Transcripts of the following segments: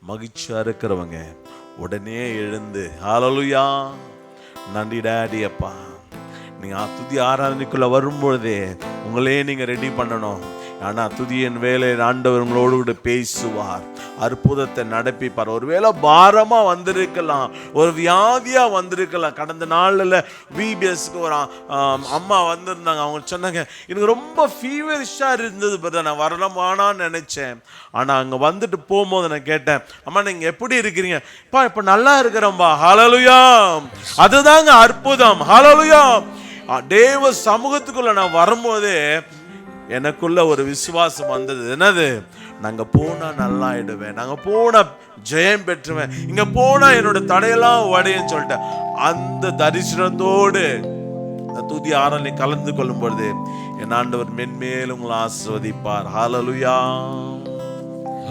மகிழ்ச்சியா இருக்கிறவங்க உடனே எழுந்து ஹல்லேலூயா, நன்றி டாடி அப்பா. நீங்க துதி ஆராதனைக்குள்ள வரும்பொழுதே உங்களே நீங்க ரெடி பண்ணணும். ஆனா துதியின் வேலையில் ஆண்டவர் உங்களோடு கூட பேசுவார், அற்புதத்தை நடப்பிப்பார். ஒருவேளை பாரமா வந்திருக்கலாம், ஒரு வியாதியா வந்திருக்கலாம். கடந்த நாளில் விபிஎஸ்க்கு ஒரு அம்மா வந்திருந்தாங்க. அவங்க சொன்னாங்க, எனக்கு ரொம்ப ஃபீவரிஷா இருந்தது பிரதர், நான் வரலாமான்னு நினைச்சேன். ஆனா அங்க வந்துட்டு போகும்போது நான் கேட்டேன், அம்மா நீங்க எப்படி இருக்கிறீங்க? இப்ப நல்லா இருக்கிறோம்பா. ஹல்லேலூயா, அதுதாங்க அற்புதம். ஹல்லேலூயா. தேவ சமூகத்துக்குள்ள நான் வரும்போதே எனக்குள்ள ஒரு விசுவாசம் வந்தது. என்னது? நாங்க போனா நல்லா ஆயிடுவேன், நாங்க போனா ஜெயம் பெற்றுவேன், இங்க போனா என்னோட தடையெல்லாம் உடையன்னு சொல்லிட்டு அந்த தரிசனத்தோடு துதி ஆராதனை கலந்து கொள்ளும் பொழுது என் ஆண்டவர் மென்மேலும் உங்களை ஆசீர்வதிப்பார். ஹல்லேலூயா,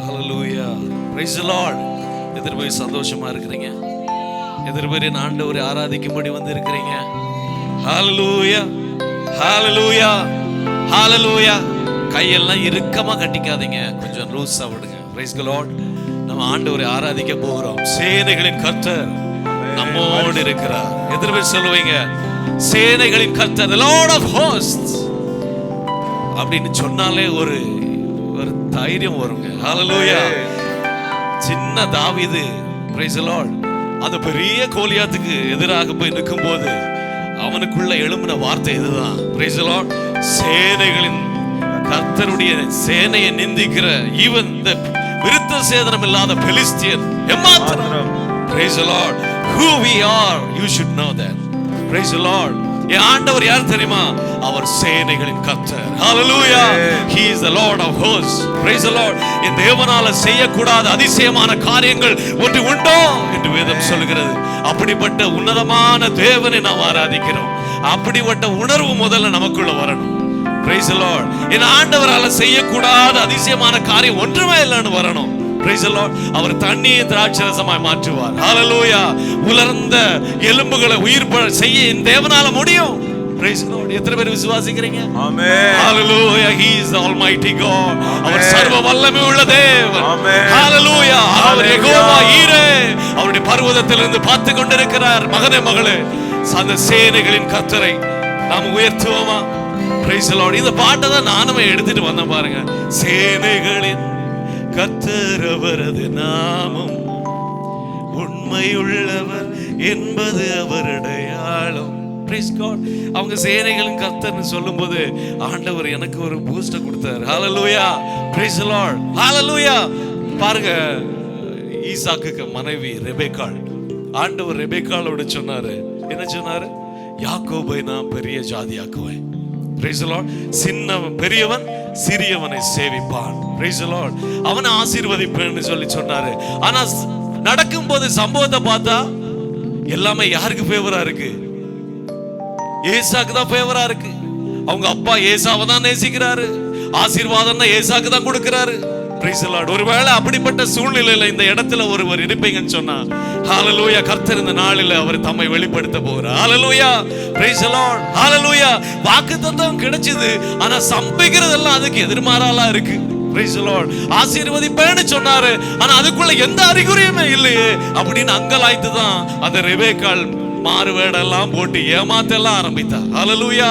ஹல்லேலூயா, பிரைஸ் தி லார்ட். எத்தனை பேர் சந்தோஷமா இருக்கிறீங்க? எத்தனை பேர் என் ஆண்டவரை ஆராதிக்கும்படி வந்து இருக்கிறீங்க? ஹல்லேலூயா, ஹல்லேலூயா, ஹல்லேலூயா. கையெல்லாம் இறுக்கமா கட்டிக்காதீங்க, கொஞ்சம் லூஸா விடுங்க. Praise the Lord. நம்ம ஆண்டவரை ஆராதிக்க போகிறோம். சேனைகளின் கர்த்தர் நம்மோடு இருக்கிறார். எத்தனை பேர் சொல்லுவீங்க சேனைகளின் கர்த்தர், the Lord of hosts அப்படின்னு சொன்னாலே ஒரு தைரியம் வருங்க. ஹல்லேலூயா. சின்ன தாவீது, பிரைஸ் தி லார்ட், அந்த பெரிய கோலியாத்துக்கு எதிராக போய் நிற்கும்போது அவனுக்குள்ள எழும்பின வார்த்தை இதுதான். Praise the Lord. சேனைகளின் கர்த்தருடைய சேனையை நிந்திக்கிற ஈவன் இந்த விருத்த சேதனம் இல்லாத பெலிஸ்தியன் எம்மாத்திரம். Praise the Lord. Who we are, you should know that. Praise the Lord. என் ஆண்டவர் யார் தெரியுமா? அவர் சேனைகளின் கர்த்தர். Hallelujah. He is the Lord of hosts. Praise the Lord. இந்த தேவனால செய்யக்கூடாத அதிசயமான காரியங்கள் ஒன்று உண்டோ என்று வேதம் சொல்கிறது. அப்படிப்பட்ட உன்னதமான தேவனை நாம் ஆராதிக்கிறோம். அப்படிப்பட்ட உணர்வு முதல்ல நமக்குள்ள வரணும். Praise the Lord. என் ஆண்டவரால செய்யக்கூடாத அதிசயமான காரியம் ஒன்றுமே இல்லைன்னு வரணும். Praise the Lord. அவர் தண்ணியை திராட்சரசமாய் மாற்றுவார். Hallelujah. உலர்ந்த எலும்புகளை உயிர் செய்ய இந்த தேவனால முடியும். Praise the Lord. எத்தனை பேர் விசுவாசிக்கிறீங்க? ஆமென். Hallelujah. He is the almighty God. அவர் சர்வ வல்லமை உள்ள தேவன். ஆமென். Hallelujah. அவர் யெகோவா ஈரே. அவருடைய பர்வதத்திலிருந்து பார்த்து கொண்டிருக்கிறார். மகனே மகளே, அந்த சேனைகளின் கர்த்தரை நாம் உயர்த்துவோமா? Praise the Lord. இந்த பாட்டை தான் நானுமே எடுத்துட்டு வந்தேன் பாருங்க. சேனைகளின் கர்த்தர் அவரது நாமம், உண்மையுள்ளவர் என்பது அவர் அடையாளம். Praise God. அவங்க சேனைகளின் கர்த்தர்னு சொல்லும்போது ஆண்டவர் எனக்கு ஒரு பூஸ்ட கொடுத்தார். Hallelujah. Praise the Lord. Hallelujah. பாருங்க, ஈசாக்குக்கு மனைவி ரெபெக்காள், ஆண்டவர் ரெபெக்காளோட சொன்னாரு, என்ன சொன்னாரு? யாக்கோபை நான் பெரிய ஜாதியாக்குவேன். Praise the Lord. சின்னவன் பெரியவன் சிறியவனை சேவிப்பான். Praise the Lord. அவனை ஆசீர்வதிப்பேன்னு சொல்லி சொன்னாரு. ஆனா நடக்கும்போது சம்பவத்தை பார்த்தா எல்லாமே யாருக்கு ஃபேவரா இருக்கு? ஏசாக்கு தான் ஃபேவரா இருக்கு. அவங்க அப்பா ஏசாவை தான் நேசிக்கிறாரு. ஆசீர்வாதம்னா ஏசாக்கு தான் கொடுக்கிறாரு. Praise the Lord. ஒருவேளை அப்படிப்பட்ட சூழ்நிலையில இந்த இடத்துல ஒருவர் இருப்பீங்கன்னு சொன்னா, ஹalleluya, கர்த்தர் இந்த நாளில் அவர் தம்மை வெளிப்படுத்த போகிறார். ஹalleluya. Praise the Lord. ஹalleluya. வாக்குத்தத்தம் கிடைச்சது, ஆனா சம்பவிக்கிறதெல்லாம் அதுக்கு எதிர்மாறாலாம் இருக்கு. Praise the Lord. ஆசீர்வதிப்பேன்னு சொன்னாரு, ஆனா அதுக்குள்ள எந்த அறிகுறியுமே இல்லையே அப்படின்னு அங்கலாய்த்து தான் அந்த ரெபெக்காள் மாறுவேடெல்லாம் போட்டு ஏமாத்தெல்லாம் ஆரம்பித்தா. ஹalleluya.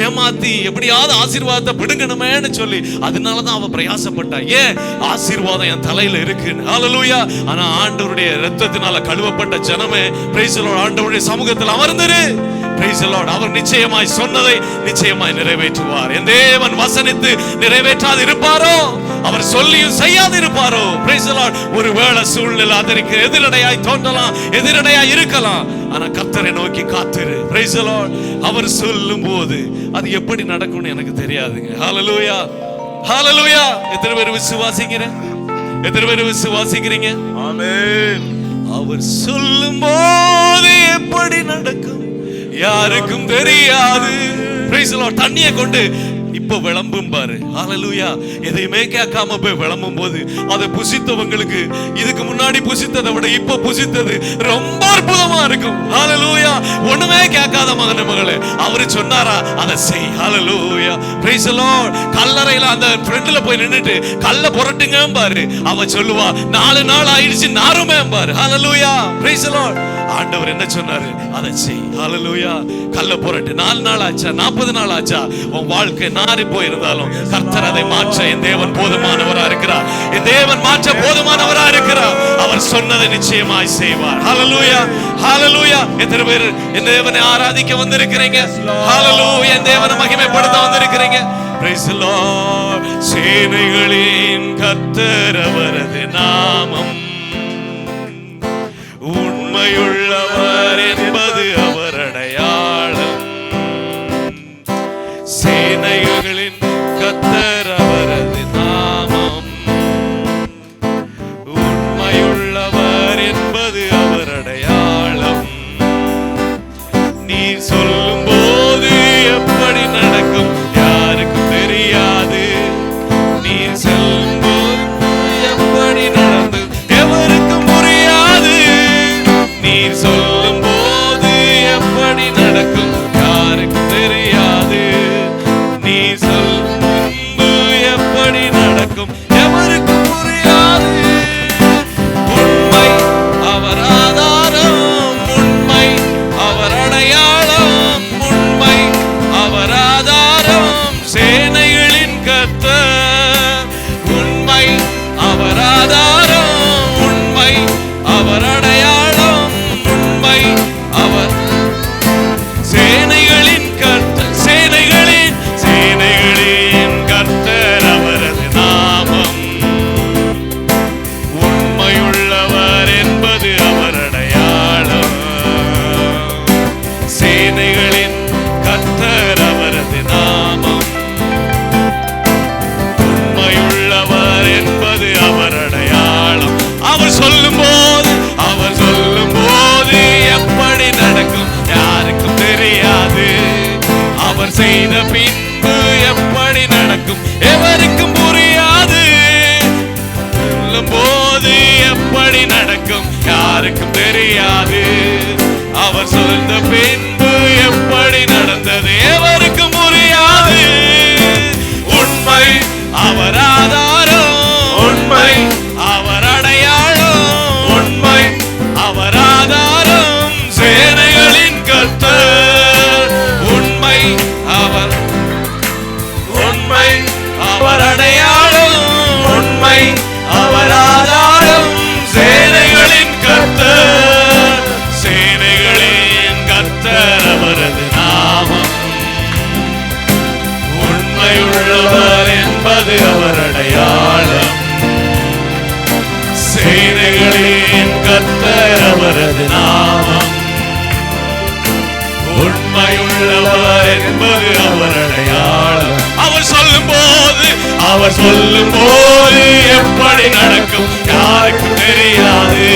ஏமாத்தி எப்படியாவது ஆசீர்வாதத்தை பிடுங்கணுமேன்னு சொல்லி அதனாலதான் அவ பிரயாசப்பட்டா. ஏன்? ஆசீர்வாதம் என் தலையில இருக்கு. ஹalleluya. ஆனா ஆண்டவருடைய இரத்தத்தினால கழுவப்பட்ட ஜனமே, praise the Lord, ஆண்டவருடைய சமூகத்தில் அமர்ந்திரு. Praise the Lord. அவர் நிச்சயமாய் சொன்னதை நிச்சயமாய் நிறைவேற்றுவார். என் தேவன் வசனித்து நிறைவேற்றாது இருப்பாரோ? அவர் சொல்லியும் செய்யாது இருப்பாரோ? Praise the Lord. ஒருவேளை சூழ்நிலை அதற்கு எதிரடையாய் தோன்றலாம், எதிரடையாய் இருக்கலாம், ஆனா கர்த்தரை நோக்கி காத்திரு. Praise the Lord. அவர் சொல்லும் போது அது எப்படி நடக்கும்னு எனக்கு தெரியாதுங்க. ஹalleluya. ஹalleluya. எத்தனை பேர் விசுவாசிக்கிறீங்க? எத்தனை பேர் விசுவாசிக்கிறீங்க? ஆமென். அவர் சொல்லும் போது எப்படி நடக்கும் யாருக்கும் தெரியாது. Praise the Lord. தண்ணியை கொண்டு இப்ப விளம்பும் பாரு. ஹalleluya. எதையுமே கேட்காம போய் விளம்பும் போது அதை புசித்தவங்களுக்கு இதுக்கு முன்னாடி புசித்ததை விட இப்ப புசித்தது ரொம்ப அற்புதமா இருக்கும். ஹalleluya. ஒண்ணுமே கேட்காத மகனே மகளே, அவரு சொன்னாரா அதை செய். ஹalleluya. praise the lord. கல்லறையில அந்த ஃப்ரெண்ட்ல போய் நின்னுட்டு கல்ல புரட்டுங்க பாரு, அவ சொல்லுவா 4 நாள் ஆயிடுச்சு நாருமே பாரு. ஹalleluya. praise the lord. ஆண்டவர் என்ன சொன்னாரு? அதை செய். ஹalleluya. கல்ல புரட்டு. 4 நாள் ஆச்சா 40 நாள் ஆச்சா உன் வாழ்க்கை நாறி போயிருந்தாலும் கர்த்தர் அதை மாற்ற என் தேவன் போதுமானவரா இருக்கிறார். என் தேவன் மாற்ற போதுமானவரா இருக்கிறார். அவர் சொன்னதை நிச்சயமாய் செய்வார். ஹalleluya. ஹalleluya. எத்தனை பேர் என் தேவனை ஆராதிக்க வந்திருக்கிறீங்க? ஹalleluya. என் தேவனை மகிமைப்படுத்த வந்திருக்கிறீங்க. praise the lord. சேனைகளின் கர்த்தர் அவரது நாமம், உண்மையுள்ளவர் என்பது அவர் அடையாளம். சேனைகளின் கர்த்தர் அவரது நாமம், உண்மையுள்ளவர் என்பது அவர் அடையாளம். நீ சொல்லும் போது எப்படி நடக்கும் யாருக்கும் தெரியாது. நீ சொல்லும் போது எப்படி நடந்து எவருக்கும் புரியாது. நீ சொல்லும் போது எப்படி நடக்கும் யாருக்கும் தெரியாது. நீ சொல்லும் எப்படி நடக்கும் எவருக்கும் புரியாது. உண்மை அவர் ஆதாரம், உண்மை அவர் அடையாளம், உண்மை அவர் ஆதாரம். சேனைகளின் கர்த்தர், உண்மை அவர் ஆதாரம், உண்மை அவர் அடையாளம், உண்மை அவர் சேனைகளின் கர்த்தர். சேனைகளின் சேனைகளின் கர்த்தர் அவரது நாமம், உண்மையுள்ளவர் என்பது அவர் அடையாளம். சேனைகளின் கர்த்தர் அவரது நாமம், உண்மையுள்ளவர் என்பது அவர் அடையாளம். அவர் சொல்லும் போது எப்படி நடக்கும் யாருக்கும் தெரியாது. அவர் செய்த பின்பு எப்படி நடக்கும் எவருக்கும் புரியாது. சொல்லும் போது எப்படி நடக்கும் யாருக்கும் தெரியாது. அவர் சொல்ந்த பின்பு எப்படி நடந்தது எவருக்கும் புரியாது. உண்மை அவர் ஆதாரம், உண்மை அவர் அடையாளம், உண்மை அவர் ஆதாரம். சேனைகளின் கர்த்தர், உண்மை அவர், உண்மை அவர் அடையாளம், உண்மை அவர் ஆதாரம். சேனைகளின் கர்த்தர், சேனைகளின் கர்த்தர் அவரது நாமம், உண்மையுள்ளவர் என்பது அவர் அடையாளம். சேனைகளின் கர்த்தர் அவரது நாமம், உண்மையுள்ளவர் என்பது அவர் அடையாளம். அவர் சொல்லும் போது எப்படி நடக்கும் யாருக்கும் தெரியாது.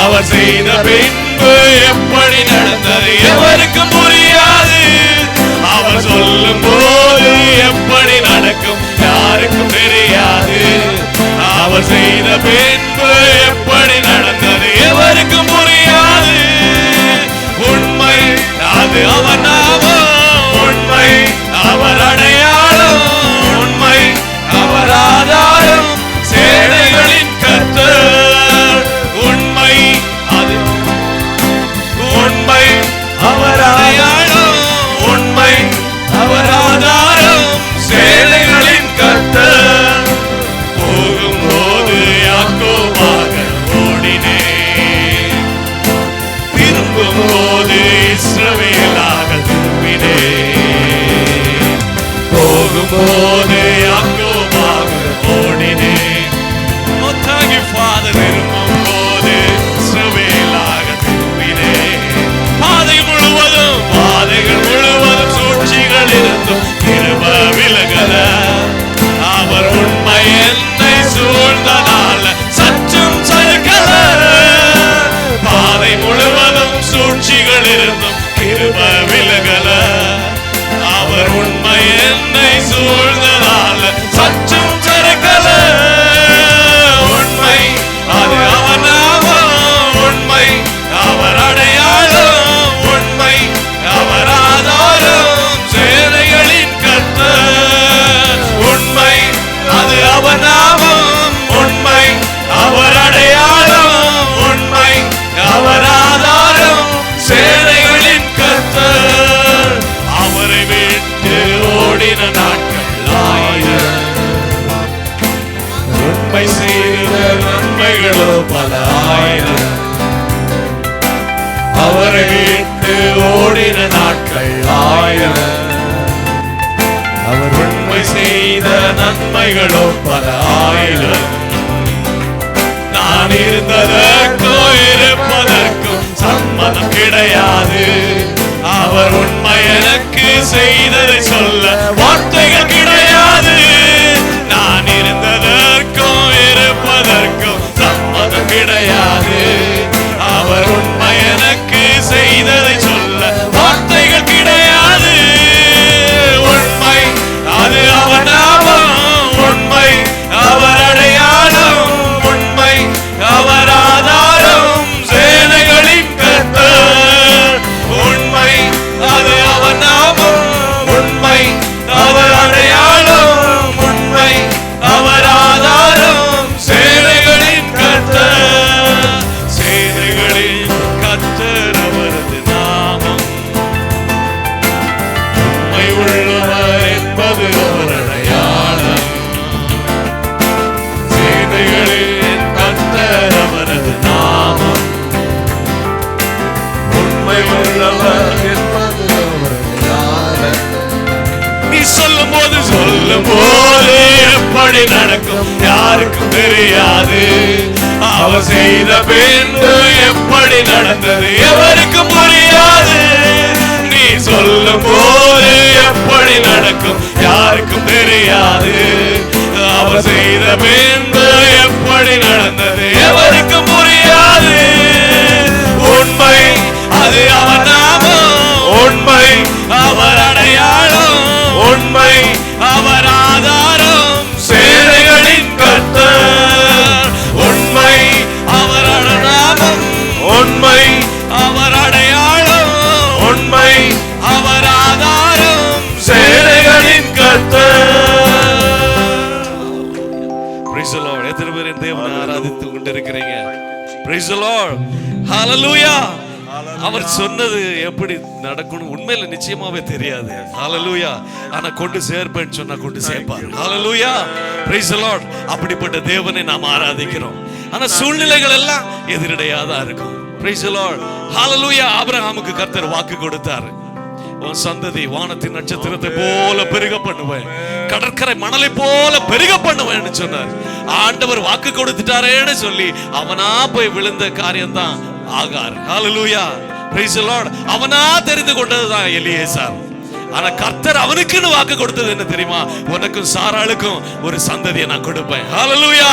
அவர் செய்த பின்பு எப்படி நடந்தது எவருக்கும் புரியாது. அவர் சொல்லும் போது எப்படி நடக்கும் யாருக்கும் தெரியாது. அவர் செய்த பின்பு எப்படி நடந்தது எவருக்கும் புரியாது. உண்மை அது அவர் நாமம், உண்மை அவர் அடையாளம், உண்மை அவர் ஆதாரம். சேனைகளின் கர்த்தர், உண்மை அது, உண்மை அவர் அடையாளம், உண்மை அவர் ஆதாரம். சேனைகளின் கர்த்தர். போகும்போது யாக்கோபாக ஓடினேன், செய்த நன்மைகளோ பல ஆயிரம். அவரை விட்டு ஓடின நாட்கள் ஆயிரம். அவர் உண்மை செய்த நன்மைகளோ பல ஆயிரம். நான் இருந்ததற்கும் இருப்பதற்கும் சம்மதம் கிடையாது. அவர் உண்மை எனக்கு செய்ததை சொல்ல வார்த்தைகள் கிடையாது. நான் இருந்ததற்கும் இருப்பதற்கும் சம்மதம் கிடையாது. அவர் உண்மை எனக்கு செய்ததை சொல்ல வார்த்தைகள் கிடையாது. உண்மை அது அவர் நாமம், உண்மை அவர் அடையாளம், உண்மை அவர் ஆதாரம், சேனைகளின் கர்த்தர். உண்மை அது அவர் நாமம், உண்மை அவர் அடையாளம், உண்மை அவர் ஆதாரம், சேனைகளின் கர்த்தர். சேனைகளின் கர்த்தர் அவரது நாமம். உண்மை உள்ளவர் என்பது அவர் அடையாளம். சேனைகளின் கர்த்தர் அவரது நாமம். உண்மை உள்ளவர் என்பது அவரது அடையாளம். நீ சொல்லும் போது எப்படி நடக்கும் யாருக்கும் தெரியாது. அவர் செய்த பின்பு எப்படி நடந்தது எவருக்கும் புரியாது. நீ சொல்லும் போது எப்படி நடக்கும் யாருக்கும் தெரியாது. அவர் செய்த பின்பு எப்படி நடந்தது எவருக்கும் புரியாது. உண்மை அது அவர் நாமம், உண்மை அவர் அடையாளம், உண்மை அவர் ஆதாரம், சேனைகளின் கர்த்தர். உண்மை அவர் நாமம், உண்மை அவர் அடையாளம், உண்மை அவர் ஆதாரம், சேனைகளின் கர்த்தர். Praise the Lord. எத்தனை பேர் தேவனை ஆராதித்து கொண்டிருக்கிறீங்க? Praise the Lord. Hallelujah. அவர் சொன்னது எப்படி நடக்கணும் உண்மையில நிச்சயமாவே தெரியாது. ஹalleluya. ஆனா கொண்டு சேர்ப்பேன்னு சொன்னா கொண்டு சேர்ப்பார். ஹalleluya. Praise the Lord. அப்படிப்பட்ட தேவனை நாம் ஆராதிக்கிறோம். ஆனா சூழ்நிலைகள் எல்லாம் எதிரடையாதான் இருக்கும். Praise the Lord. ஹalleluya. ஆபிரகாமுக்கு கர்த்தர் வாக்கு கொடுத்தார். உன் சந்ததி வானத்தின் நட்சத்திரத்தை போல பெருக பண்ணுவேன், கடற்கரை மணலை போல பெருக பண்ணுவேன்னு சொன்னார். ஆண்டவர் வாக்கு கொடுத்துட்டாரேன்னு சொல்லி அவனா போய் விழுந்த காரியம் தான் ஆகார். ஹalleluya. Praise the Lord. அவனா தெரிந்து கொண்டதுதான் எலியேசர். ஆனா கர்த்தர் அவனுக்குன்னு வாக்கு கொடுத்தது என்ன தெரியுமா? உனக்கும் சாராளுக்கும் ஒரு சந்ததியை நான் கொடுப்பேன். ஹalleluya.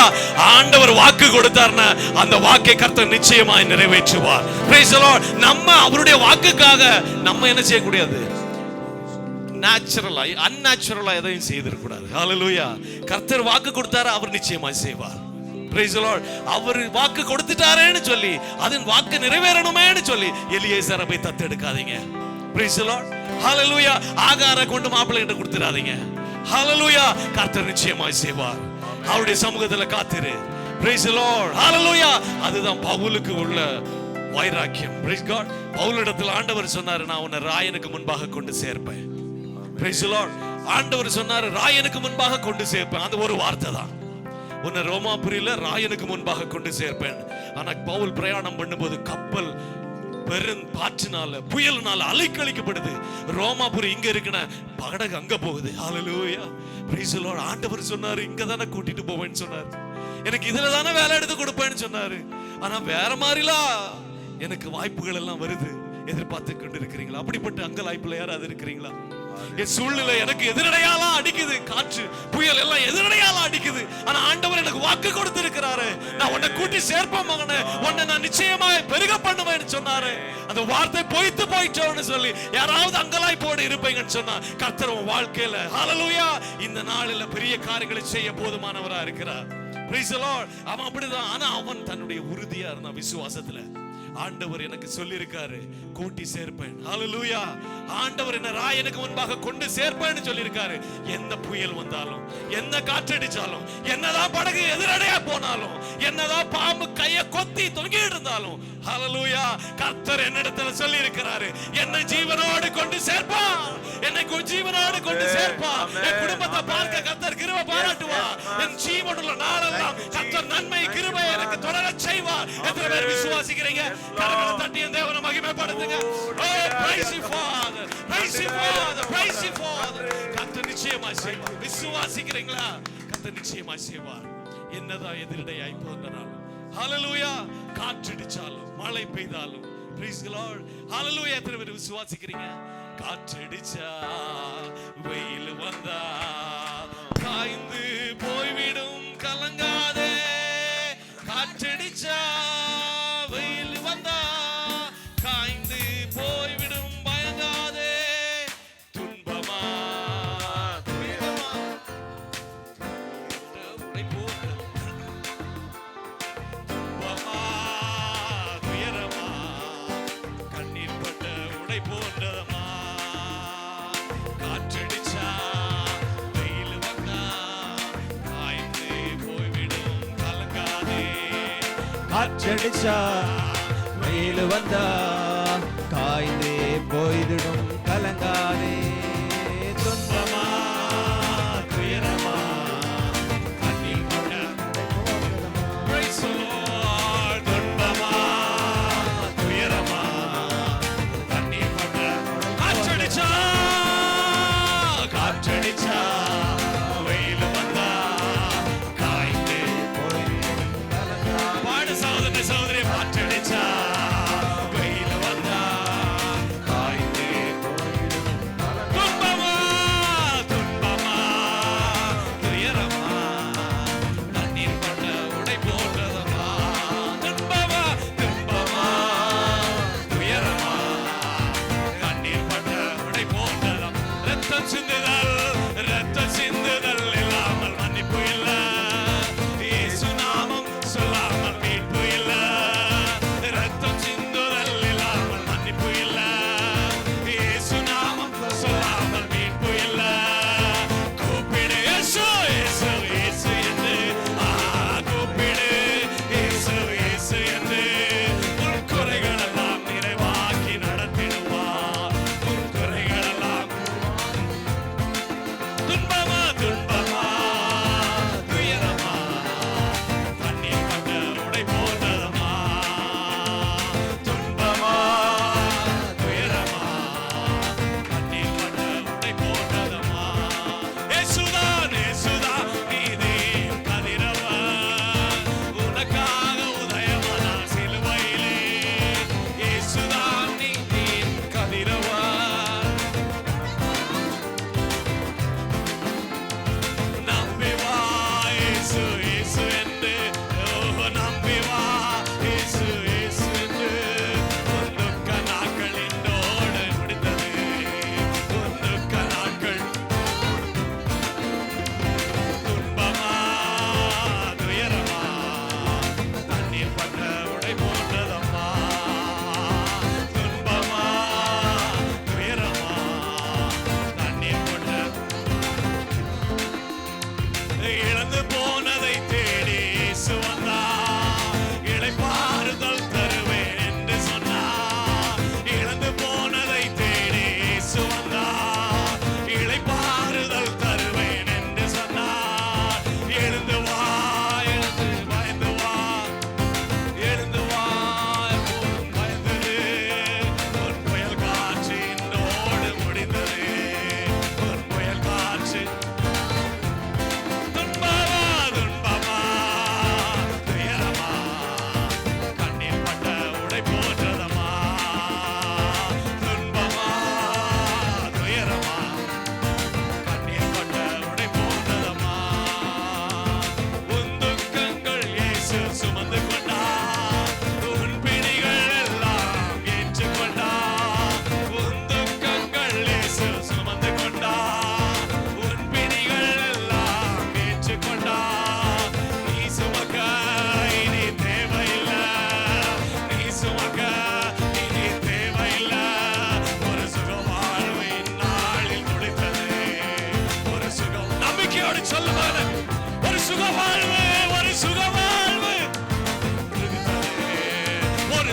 ஆண்டவர் வாக்கு கொடுத்தார்னா அந்த வாக்கை கர்த்தர் நிச்சயமாய் நிறைவேற்றுவார். Praise the Lord. நம்ம அவருடைய வாக்குக்காக நம்ம என்ன செய்ய கூடாது? நேச்சுரலா அன்நேச்சுரலா எதையும் செய்திருக்க கூடாது. ஹalleluya. கர்த்தர் வாக்கு கொடுத்தாரு, அவர் நிச்சயமாய் செய்வார். Praise the Lord. அவர் வாக்கு கொடுத்துட்டாரேன்னு சொல்லி அதன் வாக்கு நிறைவேறணுமேன்னு சொல்லி எலியேசரை போய் தத்தெடுக்காதீங்க. Praise the Lord. Hallelujah. ஆகாரை கொண்டு மாப்பிள்ளை கிட்ட கொடுத்துடாதீங்க. Hallelujah. கர்த்தர் நிச்சயமாய் செய்வார். அவருடைய சமூகத்துல காத்திரு. Praise the Lord. Hallelujah. அதுதான் பவுலுக்கு உள்ள வைராக்கியம். Praise God. பவுலிடத்தில் ஆண்டவர் சொன்னாரு, நான் உன்னை ராயனுக்கு முன்பாக கொண்டு சேர்ப்பேன். Praise the Lord. ஆண்டவர் சொன்னாரு, ராயனுக்கு முன்பாக கொண்டு சேர்ப்பேன். அது ஒரு வார்த்தை தான். உன்னை ரோமாபுரியில ராயனுக்கு முன்பாக கொண்டு சேர்ப்பேன். ஆனா பவுல் பிரயாணம் பண்ணும்போது கப்பல் பெரும் காற்றினால புயல்னால அலைக்கழிக்கப்படுது. ரோமாபுரி இங்க இருக்குன படகு அங்க போகுது. ஹalleluya. Praise the Lord. ஆண்டவர் சொன்னாரு, இங்க தானே கூட்டிட்டு போவேன்னு சொன்னாரு. எனக்கு இதுல தானே வேலை எடுத்து கொடுப்பேன்னு சொன்னாரு. ஆனா வேற மாதிரிலாம் எனக்கு வாய்ப்புகள் எல்லாம் வருது. எதிர்பார்த்து கொண்டு இருக்கிறீங்களா? அப்படிப்பட்ட அங்கலாய்ப்புல யாராவது இருக்கிறீங்களா? என் சூழ்நிலை எனக்கு எதிரடையாலாம் அடிக்குது, காற்று புயல் எல்லாம் எதிரடையாலாம் அடிக்குது. ஆனா ஆண்டவர் எனக்கு வாக்கு கொடுத்திருக்கிறாரு, நான் உன்னை கூட்டி சேர்ப்பேன் மகனே, உன்னை நான் நிச்சயமாய் பெருக பண்ணுவேன்னு சொன்னாரு. அந்த வார்த்தை பொய்த்து போயிட்டோன்னு சொல்லி யாராவது அங்கலாய்ப்போடு இருப்பீங்கன்னு சொன்னா கர்த்தர் உன் வாழ்க்கையில ஹalleluya இந்த நாளில பெரிய காரியங்களை செய்ய போதுமானவரா இருக்கிறார். Praise the Lord. அவன் அப்படிதான். ஆனா அவன் தன்னுடைய உறுதியா இருந்தான் விசுவாசத்துல. ஆண்டவர் எனக்கு சொல்லியிருக்காரு, கூட்டி சேர்ப்பேன். ஹalleluya. ஆண்டவர் என்ன ராயனுக்கு முன்பாக கொண்டு சேர்ப்பேன்னு சொல்லியிருக்காரு. எந்த புயல் வந்தாலும், என்ன காற்றடிச்சாலும், என்னதான் படகு எதிரடையா போனாலும், என்னதான் பாம்பு கைய கொத்தி தொங்கிட்டு இருந்தாலும், ஹalleluya. கர்த்தர் என்னிடத்துல சொல்லி இருக்கிறாரு, என்னை ஜீவனோடு கொண்டு சேர்ப்பார், என்னை ஜீவனோடு கொண்டு சேர்ப்பார். என் குடும்பத்தை பார்க்க கர்த்தர் கிருபை பாராட்டுவார். என் ஜீவனுள்ள நாளெல்லாம் கர்த்தர் நன்மை கிருபை எனக்கு தொடரச் செய்வார். எத்தனை பேர் விசுவாசிக்கிறீங்க? கரங்களை தட்டி என் தேவனை மகிமைப்படுத்துங்க. Oh, praise you Father, praise you Father, praise you Father. கர்த்தர் நிச்சயமா செய்வார். விசுவாசிக்கிறீங்களா? கர்த்தர் நிச்சயமா செய்வார். என்னதான் எதிரடையாய் போனாலும், ஹalleluya, காற்றடிச்சாலும் மழை பெய்தாலும், praise the Lord, ஹalleluya. எத்தனை பேர் விசுவாசிக்கிறீங்க? காற்றடிச்சா வெயில் வந்தா காய்ந்து போய்விடும் கலங்காதே, காற்றடிச்சா வெயில் வந்தா காய்ந்து போய்விடும் பயங்காதே, துன்பமா துயரமா உடை போட்டு, துன்பமா துயரமா கண்ணீர் பட்ட உடை போன்றதமா, காற்றடிச்சா வெயில் வந்தா காய்ந்து போய்விடும் கலங்காதே, காற்றடிச்சா வெயில் வந்தா காய்ந்தே போய்விடும் கலங்காதே, துன்பமா துயரமா கண்ணீர் பட்ட praise the Lord, துன்பமா துயரமா கண்ணீர் பட்ட காற்றடிச்சா காற்றடிச்சா வெயில் வந்தா காய்ந்து போய்விடும் கலங்காதே. பாடு சகோதரனே சகோதரி, காற்றடிச்சா வெயில் வந்தா காய்ந்து துன்பமா துன்பமா துயரமா கண்ணீர் பட்ட உடை போன்றதமா, துன்பமா துன்பமா துயரமா கண்ணீர் பட்ட உடை போன்றதம், ரத்தம் சிந்துதல் ரத்தம் சிந்துதல் இல்லாமல் மன்னிப்பு இல்ல, இயேசு நாமம் சொல்லாமல் மீட்பு இல்ல, ரத்தம் சிந்துதல் இல்லாமல் மன்னிப்பு இல்ல, இயேசு நாமம் சொல்லாமல் மீட்பு இல்ல, கூப்பிடு இயேசு இயேசு இயேசு என்று, கூப்பிடு இயேசு இயேசு என்று, உன் குறைகளெல்லாம் நிறைவாக்கி நடத்திடுவார், உன் குறைகளெல்லாம்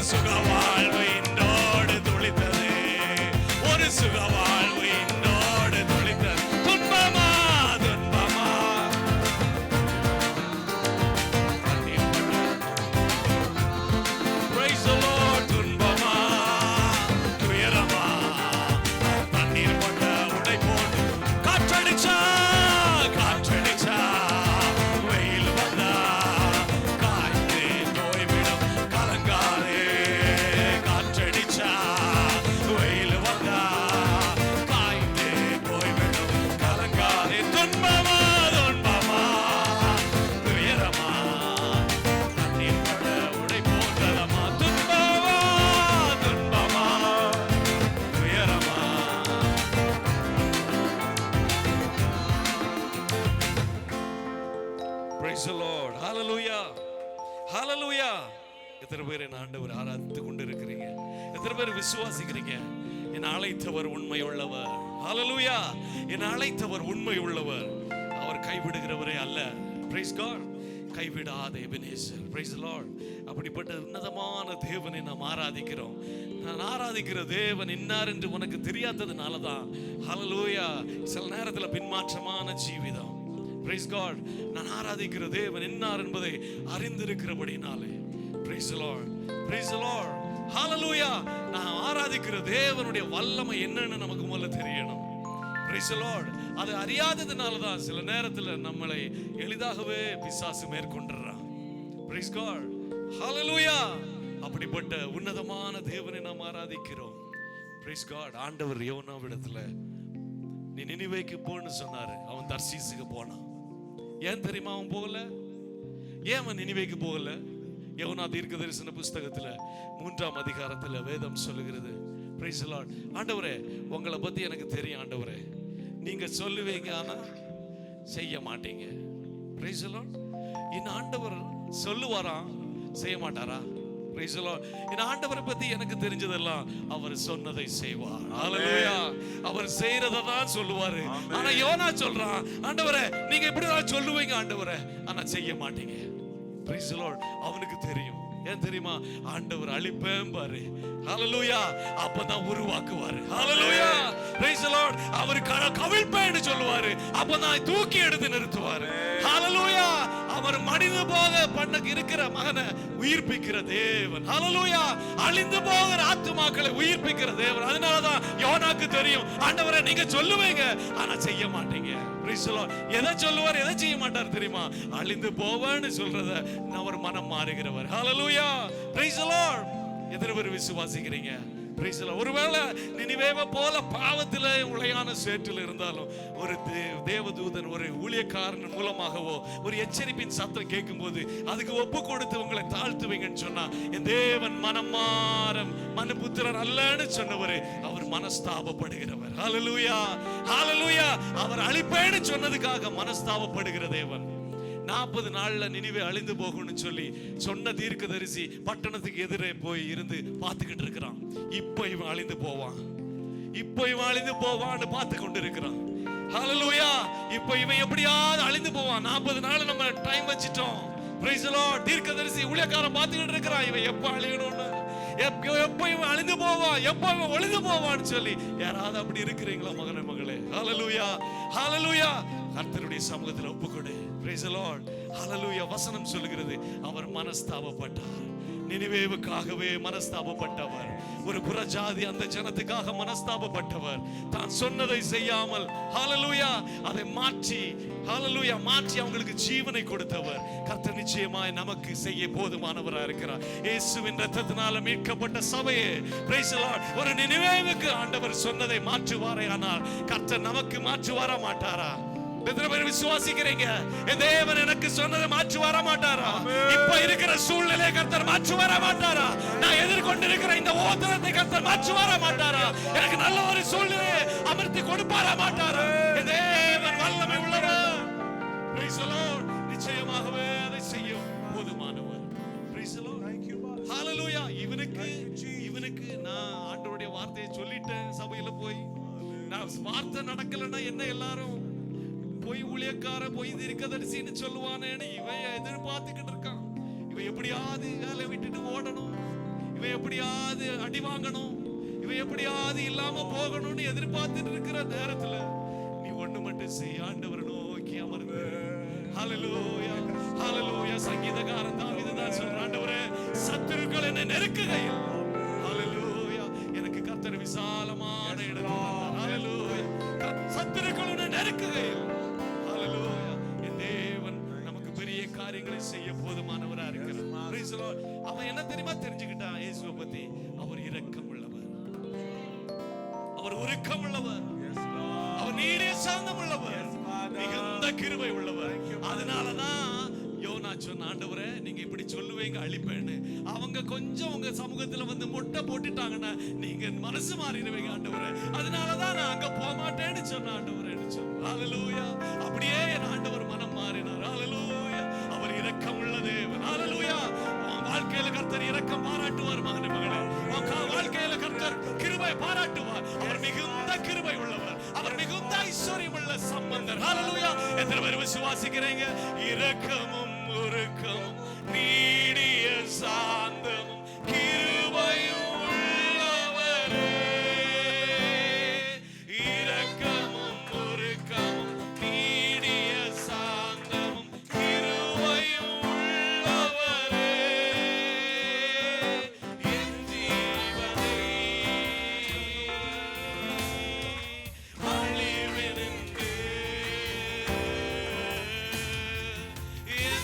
சுகவாழ்வு என்னோடு துளித்தது, ஒரு சுகவாழ்வு என்னோடு துளித்தது. துன்பமா துன்பமா Praise the Lord. துன்பமா துயரமா தண்ணீர் கொண்ட உடை போட்டு காற்றடிச்சா காற்றடிச்சா வெயில் வந்தா காய்ந்து போய்விடும் கலங்காதே. காற்றடிச்சா வெயில் வந்தா காய்ந்து போய்விடும் கலங்காதே. துன்பமா துன்பமா துயரமா தண்ணீர் கொண்ட உடை போன்றதமா. துன்பமா துன்பமா துயரமா. Praise the Lord. Hallelujah. Hallelujah. எத்தனை பேர் என் ஆண்டவர் ஆராதித்து கொண்டு இருக்கிறீங்க? எத்தனை பேர் விசுவாசிக்கிறீங்க என் அழைத்தவர் உண்மை உள்ளவர்? Hallelujah. என் அழைத்தவர் உண்மை உள்ளவர், அவர் கைவிடுகிறவரே அல்ல. Praise God. கைவிடாத எபெனேசர். Praise the Lord. அப்படிப்பட்ட உன்னதமான தேவனை நாம் ஆராதிக்கிறோம். நான் ஆராதிக்கிற தேவன் இன்னார் என்று உனக்கு தெரியாததுனால தான் Hallelujah சில நேரத்தில் பின்மாற்றமான ஜீவிதம். Praise God. நான் ஆராதிக்கிற தேவன் இன்னார் என்பதை அறிந்திருக்கிறபடினாலே. Praise the Lord. Praise the Lord. Hallelujah. நான் ஆராதிக்கிற தேவனுடைய வல்லமை என்னன்னு நமக்கு முதல்ல தெரியணும். Praise the Lord. அது அறியாததுனால தான் சில நேரத்தில் நம்மளை எளிதாகவே பிசாசு மேற்கொண்டுறான். Praise God. Hallelujah. அப்படிப்பட்ட உன்னதமான தேவனை நாம் ஆராதிக்கிறோம். Praise God. ஆண்டவர் யோனாவிடத்துல நீ நினிவேக்கு போன்னு சொன்னாரு, அவன் தர்சீசுக்கு போனான். ஏன் தெரியுமா அவன் போகல? ஏன் அவன் நினிவேக்கு போகல? யோனா தீர்க்க தரிசன புஸ்தகத்துல 3ஆம் அதிகாரத்துல வேதம் சொல்லுகிறது. Praise the Lord. ஆண்டவரே உங்களை பத்தி எனக்கு தெரியும் ஆண்டவரே, நீங்க சொல்லுவீங்க ஆனா செய்ய மாட்டீங்க. Praise the Lord. இந்த ஆண்டவர் சொல்லுவாராம், செய்ய மாட்டாரா? Praise the Lord. இந்த ஆண்டவரை பத்தி எனக்கு தெரிஞ்சதெல்லாம் அவர் சொன்னதை செய்வார். Hallelujah. அவர் செய்யறதை தான் சொல்லுவாரு. ஆனா யோனா சொல்றான், ஆண்டவரே நீங்க இப்படிதான் சொல்லுவீங்க ஆண்டவரே, ஆனா செய்ய மாட்டீங்க. Praise the Lord. அவனுக்கு தெரியும். ஏன் தெரியுமா? ஆண்டவர் அழிப்பேன் பாரு. Hallelujah. அப்பதான் உருவாக்குவாரு. Hallelujah. Praise the Lord. அவர் கவிழ்ப்பேன்னு சொல்லுவாரு, அப்பதான் தூக்கி எடுத்து நிறுத்துவாரு. Hallelujah. அவர் மனித போக பண்ண இருக்கிற மகனை உயிர்ப்பிக்கிற தேவன். Hallelujah. அழிந்து போகிற ஆத்துமாக்களை உயிர்ப்பிக்கிற தேவன். அதனாலதான் யோனாக்கு தெரியும், ஆண்டவரே நீங்க சொல்லுவீங்க ஆனா செய்ய மாட்டீங்க. Praise the Lord. எதை சொல்லுவார் எதை செய்ய மாட்டார் தெரியுமா? அழிந்து போவேன்னு சொல்றத அவர் மனம் மாறுகிறவர். Hallelujah. Praise the Lord. எத்தனை பேர் விசுவாசிக்கிறீங்க? Praise the Lord. ஒருவேளை நினிவேவை போல பாவத்திலே உளையான சேற்றில் இருந்தாலும் ஒரு தேவதூதன் ஒரு ஊழியக்காரன் மூலமாகவோ ஒரு எச்சரிப்பின் சத்தம் கேட்கும் போது அதுக்கு ஒப்பு கொடுத்து உங்களை தாழ்த்துவீங்கன்னு சொன்னா, என் தேவன் மனமாரம் மனுபுத்திரர் அல்லன்னு சொன்னவர் அவர் மனஸ்தாபப்படுகிறவர். ஹல்லேலூயா. ஹல்லேலூயா. அவர் அழிப்பேன்னு சொன்னதுக்காக மனஸ்தாபப்படுகிற தேவன். 40 நாள்ல நினிவே அழிந்து போகும்னு சொல்லி சொன்ன தீர்க்கதரிசி பட்டணத்துக்கு எதிரே போய் இருந்து பார்த்துக்கிட்டு இருக்கிறான். இப்ப இவன் அழிந்து போவான், இப்ப இவன் அழிந்து போவான்னு பார்த்து கொண்டு இருக்கிறான். ஹல்லேலூயா. இப்ப இவன் எப்படியாவது அழிந்து போவான். 40 நாள் நம்ம டைம் வச்சிட்டோம். Praise the Lord. தீர்க்கதரிசி ஊழியக்காரன் பார்த்துக்கிட்டு இருக்கிறான், இவன் எப்ப அழியணும்னு, எப்ப இவன் அழிந்து போவான், எப்ப இவன் ஒளிந்து போவான்னு சொல்லி. யாராவது அப்படி இருக்கிறீங்களா மகனே மகளே? ஹல்லேலூயா. ஹல்லேலூயா. கர்த்தருடைய சமூகத்தில் ஒப்புக்கொடு. Praise the Lord. Hallelujah. வசனம் சொல்லுகிறது, அவர் மனஸ்தாபப்பட்டார். நினிவேவுக்காகவே மனஸ்தாபப்பட்டவர். ஒரு புறஜாதி அந்த ஜனத்துக்காக மனஸ்தாபப்பட்டவர். தான் சொன்னதை செய்யாமல் ஹalleluya அதை மாற்றி ஹalleluya மாற்றி அவங்களுக்கு ஜீவனை கொடுத்தவர். கர்த்தர் நிச்சயமாய் நமக்கு செய்ய போதுமானவராக இருக்கிறார். இயேசுவின் இரத்தத்தினால மீட்கப்பட்ட சபையே, praise the Lord. ஒரு நினிவேவுக்கு ஆண்டவர் சொன்னதை மாற்றுவாரே, ஆனால் கர்த்தர் நமக்கு மாற்றுவாரா மாட்டாரா? எத்தனை பேர் விசுவாசிக்கிறீங்க? என் தேவன் எனக்கு சொன்னதை மாற்றி வர மாட்டாரா? இப்ப இருக்கிற சூழ்நிலை கர்த்தர் மாற்றி வர மாட்டாரா? நான் எதிர்கொண்டிருக்கிற இந்த ஓதனத்தை கர்த்தர் மாற்றி வர மாட்டாரா? எனக்கு நல்ல ஒரு சூழ்நிலையை அமர்த்தி கொடுப்பாரா மாட்டாரா? என் தேவன் வல்லமை உள்ளவர். Praise the Lord. நிச்சயமாகவே அதை செய்யும் போதுமானவர். Praise the Lord. Hallelujah. இவனுக்கு நான் ஆண்டவருடைய வார்த்தையை சொல்லிட்டேன். சபையில போய் நான் வார்த்தை நடக்கலன்னா என்ன எல்லாரும் போய் ஊழியக்கார போய் தீர்க்கதரிசின்னு சொல்லுவானேன்னு இவன் எதிர்பார்த்துக்கிட்டு இருக்கான். இவன் எப்படியாவது வேலை விட்டுட்டு ஓடணும், இவன் இவன் எப்படியாவது அடி வாங்கணும், இவன் எப்படியாவது இல்லாம போகணும்னு எதிர்பார்த்துட்டு இருக்கிற நேரத்துல நீ ஒண்ணு மட்டும் செய்ய, ஆண்டவர் நோக்கி அமர்ந்து. ஹல்லேலூயா, ஹல்லேலூயா. சங்கீதக்காரன் தாவீது தான் சொல்றான், ஆண்டவரே சத்துருக்கள் என்னை நெருக்குகையில், ஹல்லேலூயா, எனக்கு கர்த்தர் விசாலமான இடத்தை தந்தார். ஹல்லேலூயா. சத்துருக்கள் என்னை நெருக்குகையில், ஹல்லேலூயா, என் தேவன் நமக்கு பெரிய காரியங்களை செய்ய போதுமானவரா இருக்கிறார். Praise the Lord. அவன் என்ன தெரியுமா தெரிஞ்சுக்கிட்டான் இயேசுவை பத்தி? அவர் இரக்கம் உள்ளவர், அவர் உருக்கம் உள்ளவர், அவர் நீடிய சாந்தம் உள்ளவர், மிகுந்த கிருபை உள்ளவர். அதனாலதான் யோனா சொன்ன, ஆண்டவரே நீங்க இப்படி சொல்லுவீங்க அழிப்பேன்னு, அவங்க கொஞ்சம் உங்க சமூகத்துல வந்து மொட்டை போட்டுட்டாங்கன்னா நீங்க மனசு மாறிடுவீங்க ஆண்டவரே, அதனாலதான் நான் அங்க போக மாட்டேன்னு சொன்ன ஆண்டவரே. ஹல்லேலூயா. அப்படியே என் ஆண்டவர் மனம் மாறினார். ஹல்லேலூயா. அவர் இரக்கம் உள்ள தேவன். ஹல்லேலூயா. உன் வாழ்க்கையில கர்த்தர் இரக்கம் பாராட்டுவார் மகனே, மகளே. உன் வாழ்க்கையில கர்த்தர் கிருபை பாராட்டுவார். அவர் மிகுந்த கிருபை உள்ளவர், அவர் மிகுந்த ஐஸ்வர்யம் உள்ள சம்பந்தர். ஹல்லேலூயா. எத்தனை பேர் விசுவாசிக்கிறீங்க? இரக்கமும் உருக்கமும் நீடிய சாந்தமும் கிருபையும் உள்ளவரே, இரக்கமும் உருக்கமும் நீடிய சாந்தமும் கிருபையும் உள்ளவரே, என் ஜீவனை அழிவெனுக்கு, என்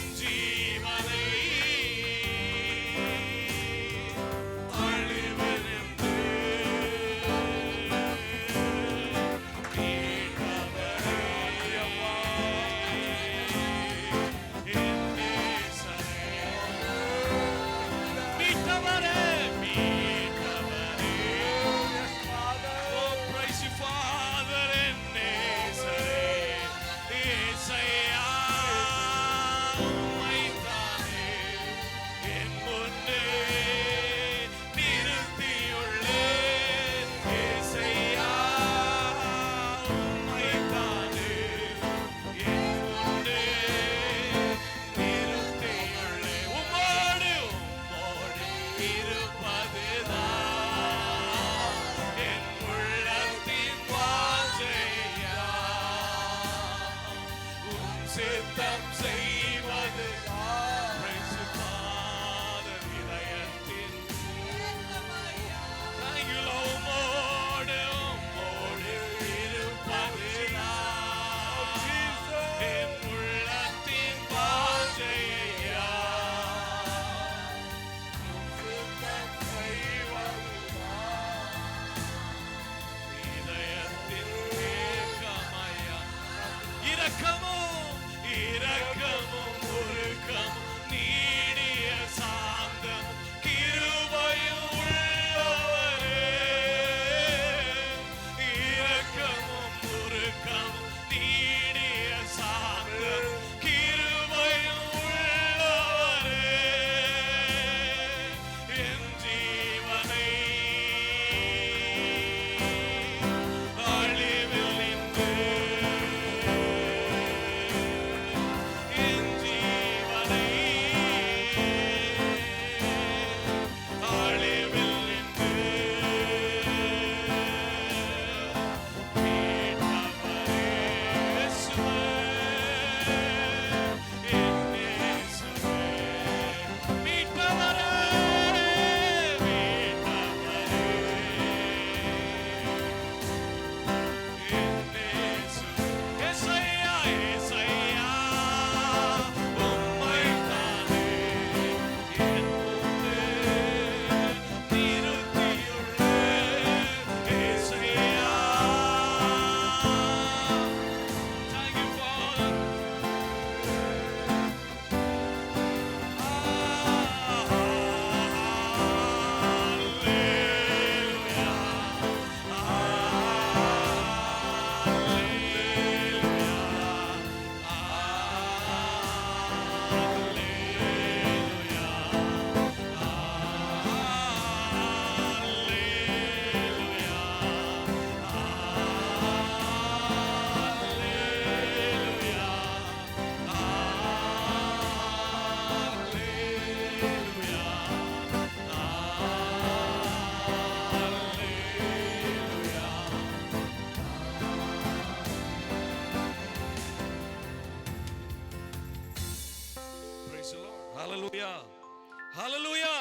ஹalleluya.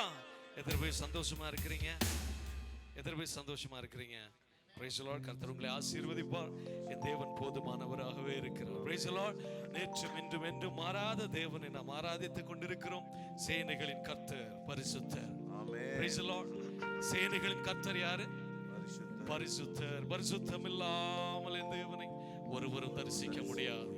எத்தனை பேர் சந்தோஷமா இருக்கிறீங்க? எத்தனை பேர் சந்தோஷமா இருக்கிறீங்க? Praise the Lord. கர்த்தர் உங்களை ஆசீர்வதிப்பார். என் தேவன் போதுமானவராகவே இருக்கிறார். Praise the Lord. நேற்றும் இன்றும் என்றும் மாறாத தேவனை நாம் ஆராதித்துக் கொண்டிருக்கிறோம். சேனைகளின் கர்த்தர் பரிசுத்தர். ஆமென். Praise the Lord. சேனைகளின் கர்த்தர் யாரு? பரிசுத்தர். பரிசுத்தம் இல்லாமல் என் தேவனை ஒருவரும் தரிசிக்க முடியாது.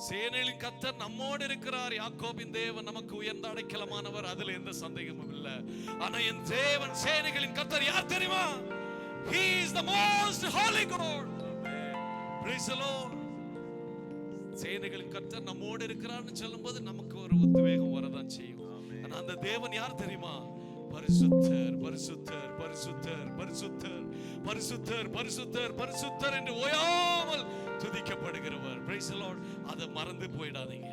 சேனைகளின் கர்த்தர் நம்மோடு இருக்கிறார். யாக்கோபின் தேவன் நமக்கு உயர்ந்த அடைக்கலமானவர், அதுல எந்த சந்தேகமும் இல்லை. ஆனா என் தேவன் சேனைகளின் கர்த்தர் யார் தெரியுமா? He is the most holy God. Praise the Lord. சேனைகளின் கர்த்தர் நம்மோடு இருக்கிறார்னு சொல்லும்போது நமக்கு ஒரு உத்வேகம் வரதான் செய்யும். ஆனா அந்த தேவன் யார் தெரியுமா? பரிசுத்தர், பரிசுத்தர், பரிசுத்தர், பரிசுத்தர், பரிசுத்தர், பரிசுத்தர், பரிசுத்தர் என்று ஓயாமல் துதிக்கப்படுகிறவர். Praise the Lord. அதை மறந்து போயிடாதீங்க.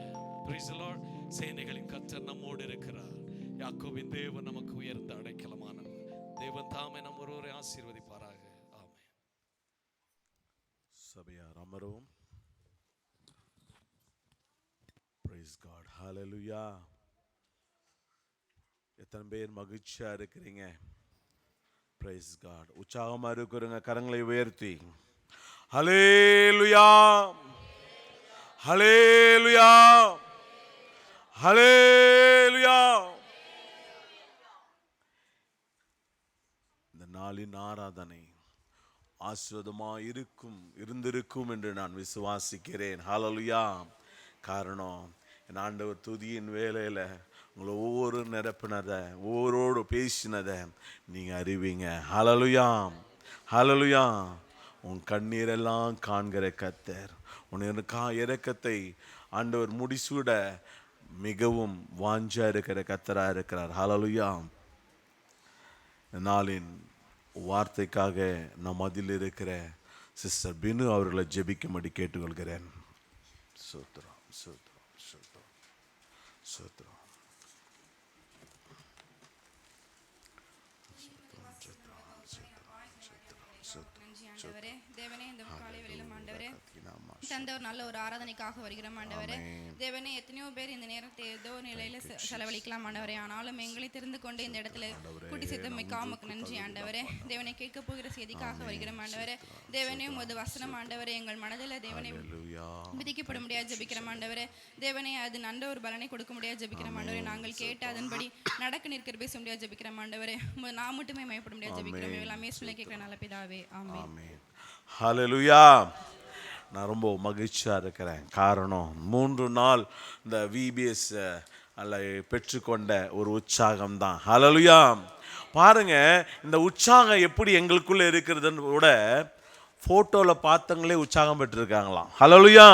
Praise the Lord. சேனைகளின் கர்த்தர் நம்மோடு இருக்கிறார். யாக்கோபின் தேவன் நமக்கு உயர்ந்த அடைக்கலமானவர். தேவன் தாமே நம் ஒருவரை ஆசீர்வதிப்பாராக. ஆமென். சபையார் அமரும். Praise God. Hallelujah. எத்தனை பேர் மகிழ்ச்சியா இருக்கிறீங்க? Praise God. உற்சாகமா இருக்கிறவங்க கரங்களை உயர்த்தி ஹல்லேலூயா, ஹல்லேலூயா, ஹல்லேலூயா. இந்த நாளின் ஆராதனை ஆசீர்வாதமா இருந்திருக்கும் என்று நான் விசுவாசிக்கிறேன். ஹல்லேலூயா. காரணம், என் ஆண்டவர் துதியின் வேளையில உங்களை ஒவ்வொரு நிரப்பினதை, ஒவ்வொருவோடு பேசினதை நீங்க அறிவீங்க. ஹல்லேலூயா, ஹல்லேலூயா. உன் கண்ணீரெல்லாம் காண்கிற கர்த்தர் உன் இரக்கத்தை ஆண்டவர் முடிசூட மிகவும் வாஞ்சா இருக்கிற கர்த்தரா இருக்கிறார். ஹல்லேலூயா. நாளின் வார்த்தைக்காக நம் மதியில் இருக்கிற சிஸ்டர் பினு அவர்களை ஜெபிக்கும்படி கேட்டுக்கொள்கிறேன். சோத்ரம், சோத்ரம், சோத்ரம், சோத்ரம். ஆண்டவரே, தேவனே, இந்த காலை வேளையிலும் ஆண்டவரே தந்த ஒரு நல்ல ஒரு ஆராதனைக்காக வருகிறோம் ஆண்டவரே. தேவனே, எத்தனையோ பேர் இந்த நேரத்தை ஏதோ நிலையில செலவழிக்கலாம் ஆண்டவரே. ஆனாலும் எங்களை தெரிந்து கொண்டு இந்த இடத்துல கூட்டி சேர்த்தமைக்கு ஆமக்கு நன்றி ஆண்டவரே. தேவனை கேட்க போகிற செய்திக்காக வருகிறோம் ஆண்டவரே. தேவனே, உமது வசனம் ஆண்டவரே எங்கள் மனதில் தேவனை விதிக்கப்பட முடியாது ஜெபிக்கிறோம் ஆண்டவரே. தேவனே, அது நல்ல ஒரு பலனை கொடுக்க முடியாது ஜெபிக்கிறோம் ஆண்டவரே. நாங்கள் கேட்டு அதன்படி நடக்க நிற்கிற பேச முடியாது ஜெபிக்கிறோம் ஆண்டவரே. நான் மட்டுமே மயப்பட முடியாது ஜெபிக்கிறோம். எல்லாமே சொல்ல கேட்கிற நல்ல பிதாவே, ஆமென். ஹல்லேலூயா. நான் ரொம்ப மகிழ்ச்சியாக இருக்கிறேன். காரணம், 3 நாள் இந்த VBS பெற்றுக்கொண்ட ஒரு உற்சாகம் தான். ஹல்லேலூயா. பாருங்க, இந்த உற்சாகம் எப்படி எங்களுக்குள்ள இருக்கிறதுன்னு கூட ஃபோட்டோவில் பார்த்தவங்களே உற்சாகம் பெற்றிருக்காங்களாம். ஹல்லேலூயா.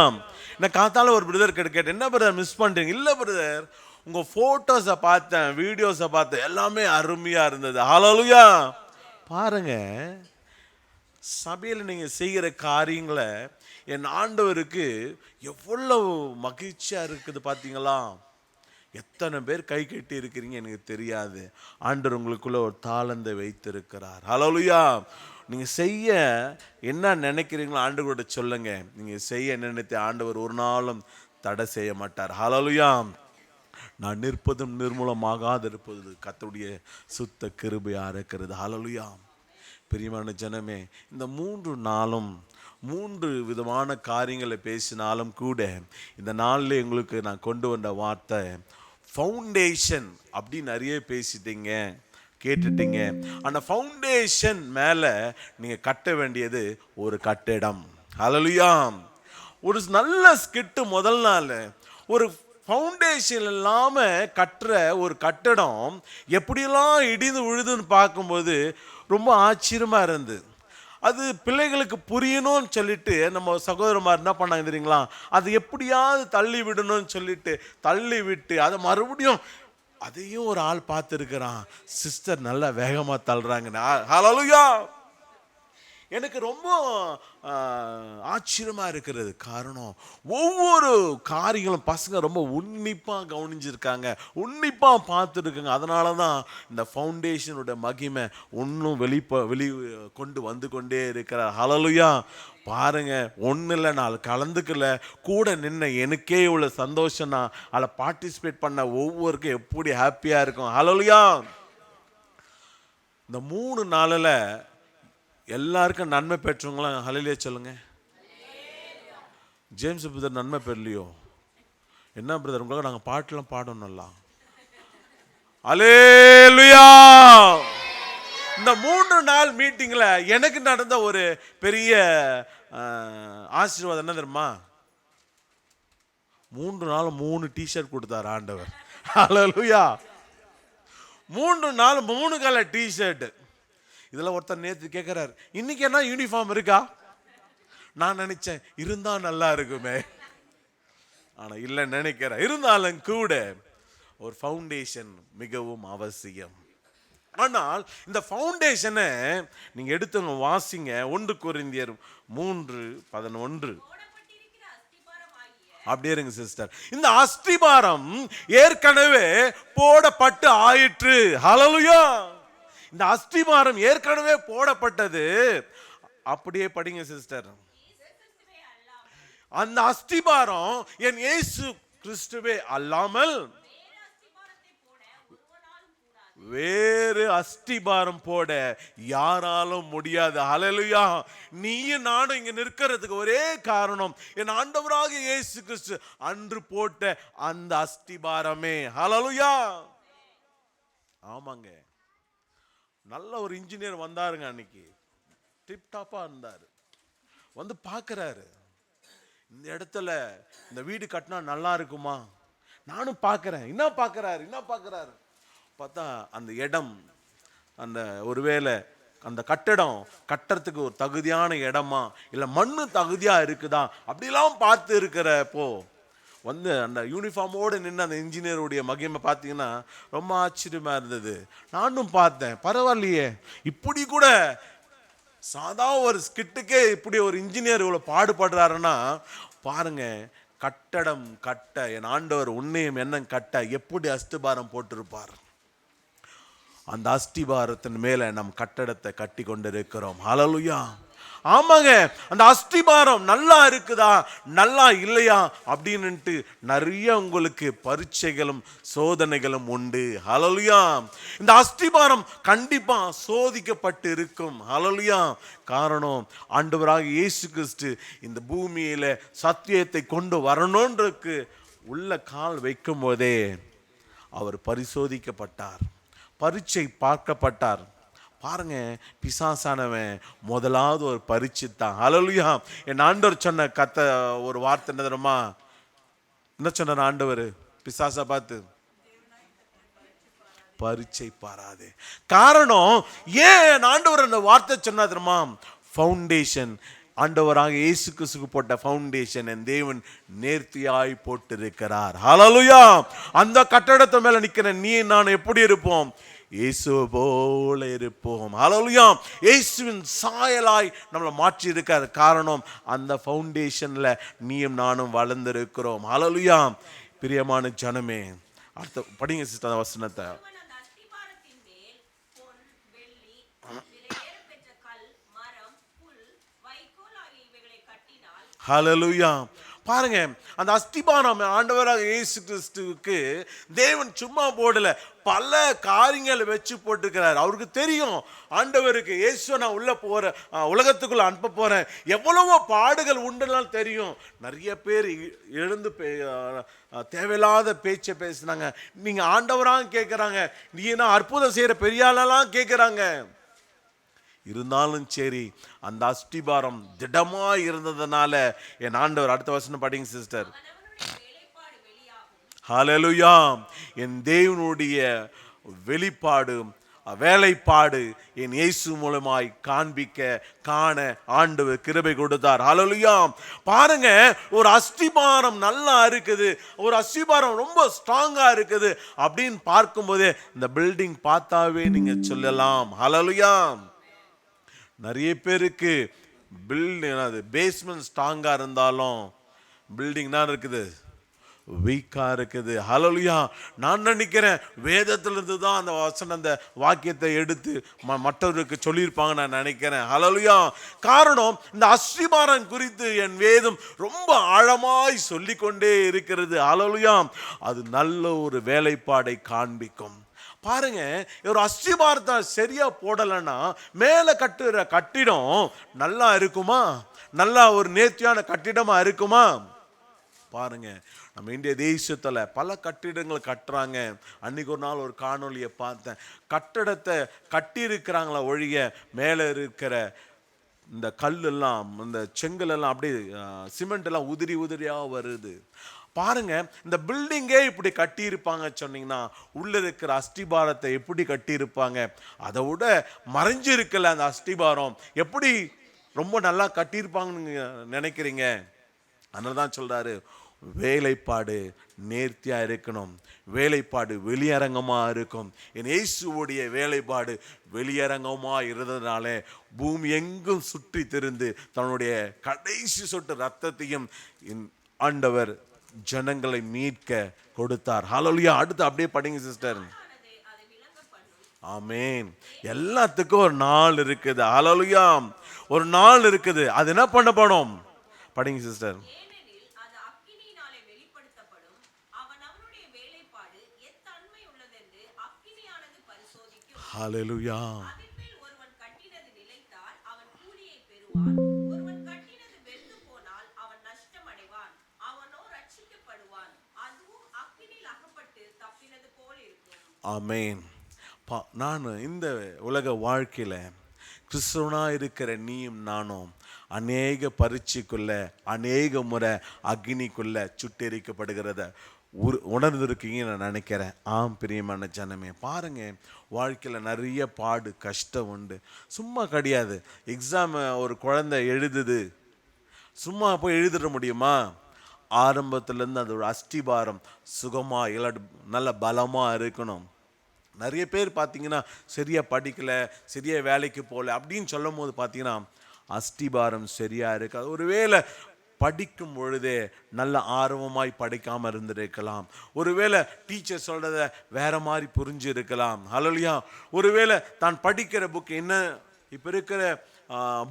நான் காத்தால ஒரு பிரதர் கேட்டேன், என்ன பிரதர் மிஸ் பண்ணுறீங்க? இல்லை பிரதர், உங்கள் ஃபோட்டோஸை பார்த்தேன், வீடியோஸை பார்த்தேன், எல்லாமே அருமையாக இருந்தது. ஹல்லேலூயா. பாருங்க, சபையில் நீங்கள் செய்கிற காரியங்களை என் ஆண்டவருக்கு எவ்வளவு மகிழ்ச்சியாக இருக்குது பார்த்தீங்களா? எத்தனை பேர் கை கட்டி இருக்கிறீங்க எனக்கு தெரியாது. ஆண்டவர் உங்களுக்குள்ள ஒரு தாளந்தை வைத்திருக்கிறார். ஹல்லேலூயா. நீங்கள் செய்ய என்ன நினைக்கிறீங்களோ ஆண்டவரோட சொல்லுங்க. நீங்கள் செய்ய நினைத்த ஆண்டவர் ஒரு நாளும் தடை செய்ய மாட்டார். ஹல்லேலூயா. நான் நிற்பதும் நிர்மூலமாகாது இருப்பது கர்த்தருடைய சுத்த கிருபையாக இருக்கிறது. ஹல்லேலூயா. பிரியமான ஜனமே, இந்த 3 நாளும் 3 விதமான காரியங்களை பேசினாலும் கூட இந்த நாளில் எங்களுக்கு நான் கொண்டு வந்த வார்த்தை ஃபவுண்டேஷன் அப்படி நிறைய பேசிட்டீங்க, கேட்டுட்டீங்க. அந்த ஃபவுண்டேஷன் மேலே நீங்கள் கட்ட வேண்டியது ஒரு கட்டிடம். ஹல்லேலூயா. ஒரு நல்ல ஸ்கிட்டு முதல் நாள் ஒரு ஃபவுண்டேஷன் இல்லாமல் கட்டுற ஒரு கட்டடம் எப்படியெல்லாம் இடிந்து விழுதுன்னு பார்க்கும்போது ரொம்ப ஆச்சரியமாக இருந்தது. அது பிள்ளைகளுக்கு புரியணும்னு சொல்லிட்டு நம்ம சகோதரமார் என்ன பண்ணாங்க தெரியுங்களா? அது எப்படியாவது தள்ளி விடணும்னு சொல்லிட்டு தள்ளி விட்டு அதை மறுபடியும் அதையும் ஒரு ஆள் பார்த்துருக்கிறான். சிஸ்டர் நல்லா வேகமாக தள்ளுறாங்க. ஹல்லேலூயா. எனக்கு ரொம்ப ஆச்சரியமா இருக்கிறது. காரணம், ஒவ்வொரு காரியங்களும் பசங்க ரொம்ப உன்னிப்பாக கவனிச்சிருக்காங்க, உன்னிப்பாக பார்த்துருக்காங்க. அதனால தான் இந்த ஃபவுண்டேஷனோட மகிமை இன்னும் வெளி கொண்டு வந்து கொண்டே இருக்கிறார். ஹல்லேலூயா. பாருங்க, ஒன்றும் இல்லை, நான் கலந்துக்கல, கூட நின்ன எனக்கே இவ்வளோ சந்தோஷம்னா அதில் பார்ட்டிசிபேட் பண்ண ஒவ்வொருக்கும் எப்படி ஹாப்பியாக இருக்கும். ஹல்லேலூயா. இந்த 3 நாளில் எல்லாருக்கும் நன்மை பெற்றவங்களாம் ஹல்லேலூயா சொல்லுங்க. ஜேம்ஸ் பிரதர் நன்மை பெறலையோ? என்ன பிரதர், உங்களாக நாங்கள் பாட்டெல்லாம் பாடணும்ல. ஹல்லேலூயா. இந்த 3 நாள் மீட்டிங்கில் எனக்கு நடந்த ஒரு பெரிய ஆசீர்வாதம் என்ன தெரியுமா? 3 நாள் 3 டிஷர்ட் கொடுத்தார் ஆண்டவர். ஹல்லேலூயா. 3 நாள் 3 கலர் டிஷர்ட். இதில் ஒருத்தர் நேற்று கேட்குறாரு, இன்னைக்கு என்ன யூனிஃபார்ம் இருக்கா? நான் நினைச்சேன் இருந்தா நல்லா இருக்குமே, ஆனா இல்லை நினைக்கிறேன். இருந்தாலும் கூட ஒரு ஃபவுண்டேஷன் மிகவும் அவசியம். ஆனால் இந்த ஃபவுண்டேஷனை நீங்க எடுத்து வாசிங்க. 1 கொரிந்தியர் 3:11. அப்படியே இருங்க சிஸ்டர். இந்த அஸ்திபாரம் ஏற்கனவே போடப்பட்டு ஆயிற்று. ஹல்லேலூயா. இந்த அஸ்திபாரம் ஏற்கனவே போடப்பட்டது. அப்படியே படிங்க சிஸ்டர். அந்த அஸ்திபாரம் என் இயேசு கிறிஸ்துவே அல்லாமல் வேறு அஸ்திபாரம் போட யாராலும் முடியாது. ஹல்லேலூயா. நீயும் நானும் இங்க நிற்கிறதுக்கு ஒரே காரணம் என் ஆண்டவராக இயேசு கிறிஸ்து அன்று போட்ட அந்த அஸ்திபாரமே. ஹல்லேலூயா. ஆமாங்க, நல்ல ஒரு இன்ஜினியர் வந்தாருங்க அன்னைக்கு, டிப் டாப்பா இருந்தாரு. வந்து பார்க்கறாரு, இந்த இடத்துல இந்த வீடு கட்டினா நல்லா இருக்குமா? நானும் பார்க்கறேன். என்ன பார்க்கறாரு பார்த்தா அந்த இடம், அந்த ஒருவேளை அந்த கட்டடம் கட்டுறதுக்கு ஒரு தகுதியான இடமா இல்லை மண்ணு தகுதியா இருக்குதா அப்படிலாம் பார்த்து இருக்கிறப்போ வந்து அந்த யூனிஃபார்மோடு நின்று அந்த இன்ஜினியருடைய மகிமை பார்த்தீங்கன்னா ரொம்ப ஆச்சரியமா இருந்தது. நானும் பார்த்தேன், பரவாயில்லையே, இப்படி கூட சாதா ஒரு ஸ்கிட்டுக்கே இப்படி ஒரு இன்ஜினியர் இவ்வளோ பாடுபடுறாருன்னா பாருங்க. கட்டடம் கட்ட என் ஆண்டவர் உன்னையும் என்ன கட்ட எப்படி அஸ்திபாரம் போட்டிருப்பார். அந்த அஸ்திபாரத்தின் மேல நம் கட்டடத்தை கட்டி கொண்டிருக்கிறோம். ஹல்லேலூயா. ஆமாங்க, அந்த அஸ்திபாரம் நல்லா இருக்குதா நல்லா இல்லையா அப்படின்னுட்டு நிறைய உங்களுக்கு பரீட்சைகளும் சோதனைகளும் உண்டு. ஹல்லேலூயா. இந்த அஸ்திபாரம் கண்டிப்பா சோதிக்கப்பட்டு இருக்கும். ஹல்லேலூயா. காரணம், ஆண்டவராக இயேசு கிறிஸ்து இந்த பூமியில சத்தியத்தை கொண்டு வரணும்ன்றதுக்கு உள்ள கால் வைக்கும் போதே அவர் பரிசோதிக்கப்பட்டார், பரீட்சை பார்க்கப்பட்டார். பாருங்க, பிசாசானவன் முதலாவது ஒரு பரீட்சை தான். ஹல்லேலூயா. என் ஆண்டவர் சொன்ன ஒரு வார்த்தை என்ன தெரியுமா? என்ன சொன்னார் ஆண்டவர் பிசாசை பார்த்து? பரீட்சை பாராதே. காரணம் ஏன் என் ஆண்டவர் அந்த வார்த்தை சொன்னா தெரியுமா? ஃபவுண்டேஷன், ஆண்டவராக இயேசு கிறிஸ்துக்கு போட்ட ஃபவுண்டேஷன் என் தேவன் நேர்த்தியாய் போட்டிருக்கிறார். ஹல்லேலூயா. அந்த கட்டடத்து மேல நிக்கிற நீ நான் எப்படி இருப்போம்? இயேசு போல இருப்போம். ஹல்லேலூயா. இயேசுவின் சாயலாய் நம்மளை மாற்றி இருக்கார். காரணம், அந்த ஃபவுண்டேஷன்ல நீயும் நானும் வளர்ந்திருக்கிறோம். ஹல்லேலூயா. பிரியமான ஜனமே, அடுத்த படிங்க சிஸ்டர் வசனத்தை. ஹல்லேலூயா. பாருங்க, அந்த அஸ்திபாரம் ஆண்டவராக இயேசு கிறிஸ்துவுக்கு தேவன் சும்மா போடல, பல காரியங்களை வச்சு போட்டிருக்கிறார். அவருக்கு தெரியும், ஆண்டவருக்கு இயேசு நான் உள்ள போறேன், உலகத்துக்குள்ள அனுப்ப போறேன், எவ்வளவோ பாடுகள் உண்டுலாம் தெரியும். நிறைய பேர் எழுந்து தேவையில்லாத பேச்சை பேசினாங்க. நீங்க ஆண்டவராக கேட்குறாங்க, நீ என்ன அற்புதம் செய்யற பெரியாலெல்லாம் கேட்குறாங்க. இருந்தாலும் சரி, அந்த அஸ்திபாரம் திடமா இருந்ததுனால என் ஆண்டவர், அடுத்த வசனம் படிங்க சிஸ்டர். ஹல்லேலூயா. என் தேவனுடைய வெளிப்பாடு, வேலைப்பாடு என் இயேசு மூலமாய் காண ஆண்டவர் கிருபை கொடுத்தார். ஹல்லேலூயா. பாருங்க, ஒரு அஸ்திபாரம் நல்லா இருக்குது, ஒரு அஸ்திபாரம் ரொம்ப ஸ்ட்ராங்கா இருக்குது அப்படின்னு பார்க்கும்போதே இந்த பில்டிங் பார்த்தாவே நீங்க சொல்லலாம். ஹல்லேலூயா. நிறைய பேருக்கு பேஸ்மெண்ட் ஸ்ட்ராங்கா இருந்தாலும் பில்டிங் தான் இருக்குது, வீக்கா இருக்குது. ஹல்லேலூயா. நான் நினைக்கிறேன் வேதத்திலிருந்து தான் அந்த வசனம், அந்த வாக்கியத்தை எடுத்து மற்றவருக்கு சொல்லியிருப்பாங்க நான் நினைக்கிறேன். ஹல்லேலூயா. காரணம், இந்த அஸ்திபாரம் குறித்து என் வேதம் ரொம்ப ஆழமாய் சொல்லிக்கொண்டே இருக்கிறது. ஹல்லேலூயா. அது நல்ல ஒரு வேலைப்பாடை காண்பிக்கும். பாருங்க, ஒரு அஸ்திபாரத்தை சரியா போடலைன்னா மேலே கட்டுற கட்டிடம் நல்லா இருக்குமா? நல்லா ஒரு நேர்த்தியான கட்டிடமா இருக்குமா? பாருங்க, நம்ம இந்திய தேசத்துல பல கட்டிடங்கள் கட்டுறாங்க. அன்னைக்கு ஒரு நாள் ஒரு காணொலியை பார்த்தேன். கட்டடத்தை கட்டி இருக்கிறாங்களா ஒழிய மேலே இருக்கிற இந்த கல்லெல்லாம், இந்த செங்கல் எல்லாம் அப்படியே சிமெண்ட் எல்லாம் உதிரி உதிரியா வருது. பாருங்க, இந்த பில்டிங்கே இப்படி கட்டி இருப்பாங்க சொன்னீங்கன்னா உள்ள இருக்கிற அஸ்திபாரத்தை எப்படி கட்டி இருப்பாங்க? அதை விட மறைஞ்சு இருக்கல அந்த அஸ்திபாரம் எப்படி ரொம்ப நல்லா கட்டியிருப்பாங்கன்னு நினைக்கிறீங்க? அதனால தான் சொல்றாரு, வேலைப்பாடு நேர்த்தியா இருக்கணும், வேலைப்பாடு வெளியரங்கமா இருக்கும். என் இயேசுவுடைய வேலைப்பாடு வெளியரங்கமா இருந்ததுனால பூமி எங்கும் சுற்றி திரிந்து தன்னுடைய கடைசி சொட்டு ரத்தத்தையும் ஆண்டவர் ஜனங்களை மீட்க கொடுத்தார். ஹல்லேலூயா. அடுத்து அப்படியே படிங்க சிஸ்டர். ஆமென். எல்லாத்துக்கும் ஒரு நாள் இருக்குது. ஹல்லேலூயா. ஒரு நாள் இருக்குது. அது என்ன பண்ணப்படும்? படிங்க சிஸ்டர். ஹல்லேலூயா. ஆமென். நான் இந்த உலக வாழ்க்கையில கிறிஸ்துவனா இருக்கிற நீயும் நானும் அநேக பரீட்சைக்குள்ள, அநேக முறை அக்னிக்குள்ள சுட்டெரிக்கப்படுகிறத உணர்ந்திருக்கீங்கன்னு நான் நினைக்கிறேன். ஆம் பிரியமான ஜனமே, பாருங்க, வாழ்க்கையில் நிறைய பாடு கஷ்டம் உண்டு. சும்மா கிடையாது. எக்ஸாம் ஒரு குழந்தை எழுதுது, சும்மா போய் எழுதிட முடியுமா? ஆரம்பத்துலேருந்து அது ஒரு அஸ்திபாரம் சுகமாக நல்ல பலமாக இருக்கணும். நிறைய பேர் பார்த்தீங்கன்னா சரியாக படிக்கலை, சரியாக வேலைக்கு போகல அப்படின்னு சொல்லும் போது பார்த்தீங்கன்னா அஸ்திபாரம் சரியாக இருக்காது. ஒருவேளை படிக்கும் பொழுதே நல்ல ஆர்வமாய் படிக்காமல் இருந்திருக்கலாம். ஒருவேளை டீச்சர் சொல்கிறத வேற மாதிரி புரிஞ்சு இருக்கலாம். ஹல்லேலூயா. ஒருவேளை தான் படிக்கிற புக் என்ன, இப்போ இருக்கிற